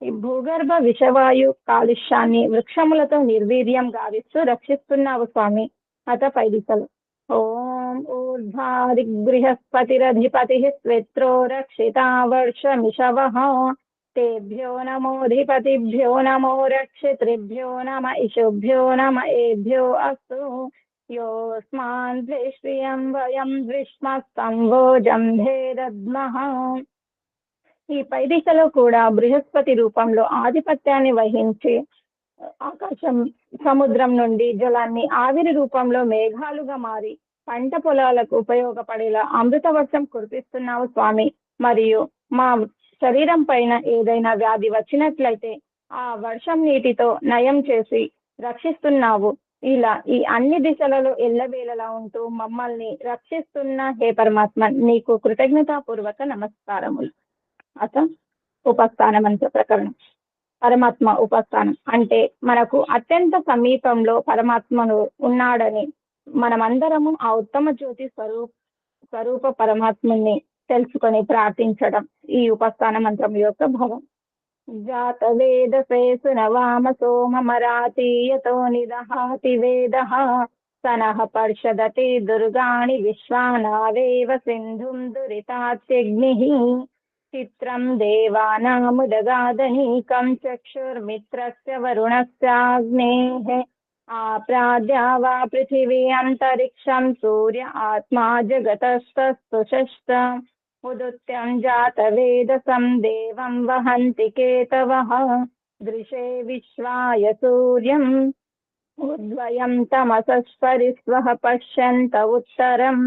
[SPEAKER 5] ఈ భూగర్భ విషవాయు కాలుష్యాన్ని వృక్షములతో నిర్వీర్యం గావిస్తూ రక్షిస్తున్నావు స్వామి. అత పై దిశలు ఓం ఊర్ధ్వాదిగృహస్పతిరధిపతి శ్వేత్రో రక్షితా వర్షమిషవః తేభ్యో నమోధిపతిభ్యో నమో రక్షితృభ్యో నమ ఇషుభ్యో నమ ఏభ్యో అస్తు యోస్మాన్ ద్వేష్టియం వయం ద్విష్మస్సంభోజంభే దద్మః. ఈ పై దిశలో కూడా బృహస్పతి రూపంలో ఆధిపత్యాన్ని వహించి ఆకాశం సముద్రం నుండి జలాన్ని ఆవిరి రూపంలో మేఘాలుగా మారి పంట పొలాలకు ఉపయోగపడేలా అమృత వర్షం కురిపిస్తున్నావు స్వామి. మరియు మా శరీరం పైన ఏదైనా వ్యాధి వచ్చినట్లయితే ఆ వర్షం నీటితో నయం చేసి రక్షిస్తున్నావు. ఇలా ఈ అన్ని దిశలలో ఎల్లవేళలా ఉంటూ మమ్మల్ని రక్షిస్తున్న హే పరమాత్మ నీకు కృతజ్ఞతాపూర్వక నమస్కారములు. అత ఉపస్థాన మంత్ర ప్రకరణం. పరమాత్మ ఉపస్థానం అంటే మనకు అత్యంత సమీపంలో పరమాత్మను ఉన్నాడని మనమందరము ఆ ఉత్తమ జ్యోతి స్వరూప పరమాత్మని తెలుసుకొని ప్రార్థించడం ఈ ఉపస్థాన మంత్రం యొక్క భావం. जातवेदसे सुनवाम सोममरातीयतो निदहाति वेदः स नः पर्षदति दुर्गाणि विश्वानावेव सिन्धुं दुरितात्यग्निः चित्रं देवानामुदगादनीकं चक्षुर्मित्रस्य वरुणस्याग्नेः आप्राद्या वा पृथिवी अन्तरिक्षं सूर्य आत्मा जगतस्तस्तु षष्ठ उदुत्यं जातवेदसं देवं वहन्ति केतवः दृशे विश्वाय सूर्यम् उद्वयं तमसस्परिस्वः पश्यन्त उत्तरं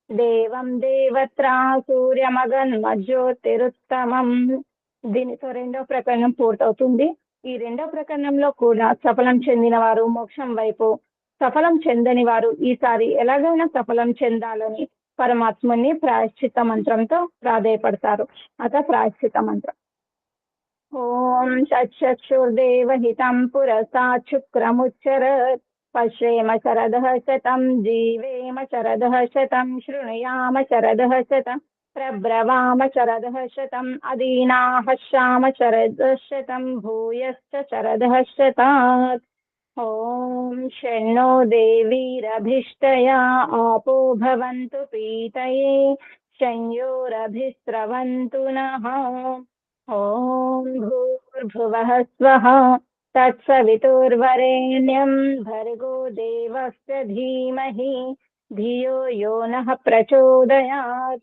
[SPEAKER 5] దేవం దేవత్రా సూర్యమగన్మజ్యోతిరుత్తమం. దీనితో రెండో ప్రకరణం పూర్తవుతుంది. ఈ రెండో ప్రకరణంలో కూడా సఫలం చెందిన వారు మోక్షం వైపు, సఫలం చెందని వారు ఈసారి ఎలాగైనా సఫలం చెందాలని పరమాత్ముని ప్రాయశ్చిత్త మంత్రంతో ప్రాధేయపడతారు. ప్రాయశ్చిత్త మంత్రం. ఓం చక్షుర్దేవహితం పురసా శుక్రముచ్చరత్ పశ్యేమ శరదః శతం జీవేమ శరదః శతం శృణుయామ శరదః శతం ప్రబ్రవామ శరదః శతం అదీనాః శ్యామ శరదః శతం భూయశ్చ శరదః శతాత్. ఓం షణ్ణో దేవీరభిష్టయా ఆపో భవంతు పీతయే శంయోరభిస్రవంతు నః. ఓం భూర్భువః స్వః తత్సవితుర్వరేణ్యం భర్గో దేవస్య ధీమహి ధియో యో నః ప్రచోదయాత్.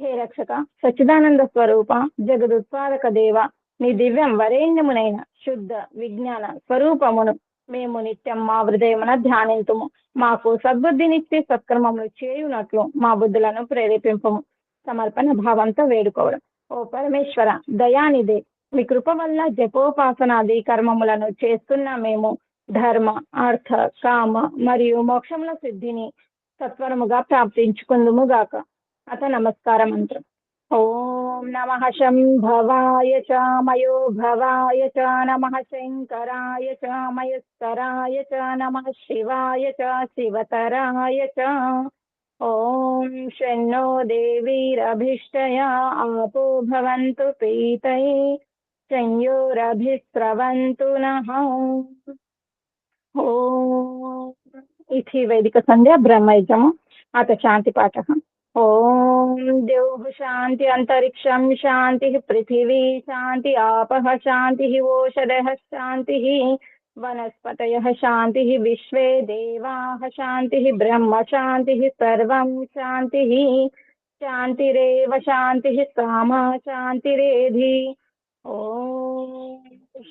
[SPEAKER 5] హే రక్షక, సచ్చిదానంద స్వరూప, జగదుత్పాదక దేవ, నీ దివ్యం వరేణ్యమునైన శుద్ధ విజ్ఞాన స్వరూపమును మేము నిత్యం మా హృదయమున ధ్యానింతుము. మాకు సద్బుద్ధినిచ్చి సత్కర్మములు చేయునట్లు మా బుద్ధులను ప్రేరేపింపము. సమర్పణ భావంతో వేడుకోవడం. ఓ పరమేశ్వర దయానిదే, మీ కృప వల్ల జపోపాసనాది కర్మములను చేస్తున్న మేము ధర్మ, అర్థ, కామ మరియు మోక్షముల సిద్ధిని సత్వరముగా ప్రాప్తించుకుందుము గాక. నమస్కార మంత్రం. ఓం నమః శంభవాయ చ మయో భవాయ చ నమః శంకరాయ చ మయస్కరాయ చ నమః శివాయ చ శివతరాయ చ. ఓం షణ్ణో దేవీరభిష్టయా ఆపో భవంతు పీతయే సంయోరభిస్రవంతు నః. ఓం ఇతి వైదిక సంధ్య బ్రహ్మయజము. శాంతి పాఠ. ఓం ద్యౌః శాంతి అంతరిక్షం శాంతి పృథివీ శాంతి ఆపః శాంతి ఓషధయః శాంతి వనస్పతయః శాంతి విశ్వే దేవాః శాంతి బ్రహ్మ శాంతి సర్వం శాంతి. శాంతిరేవ శాంతి సామా శాంతిరేధి. ఓం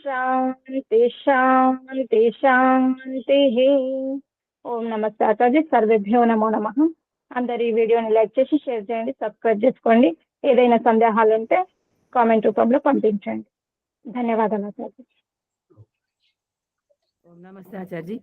[SPEAKER 5] శాంతి శాంతి శాంతి. ఓం నమస్తే ఆచార్య. సర్వేభ్యో నమో నమః. అందరు ఈ వీడియోని లైక్ చేసి షేర్ చేయండి, సబ్స్క్రైబ్ చేసుకోండి. ఏదైనా సందేహాలు ఉంటే కామెంట్ రూపంలో పంపించండి. ధన్యవాదాలు ఆచార్య.
[SPEAKER 4] ఓం నమస్తే ఆచార్య.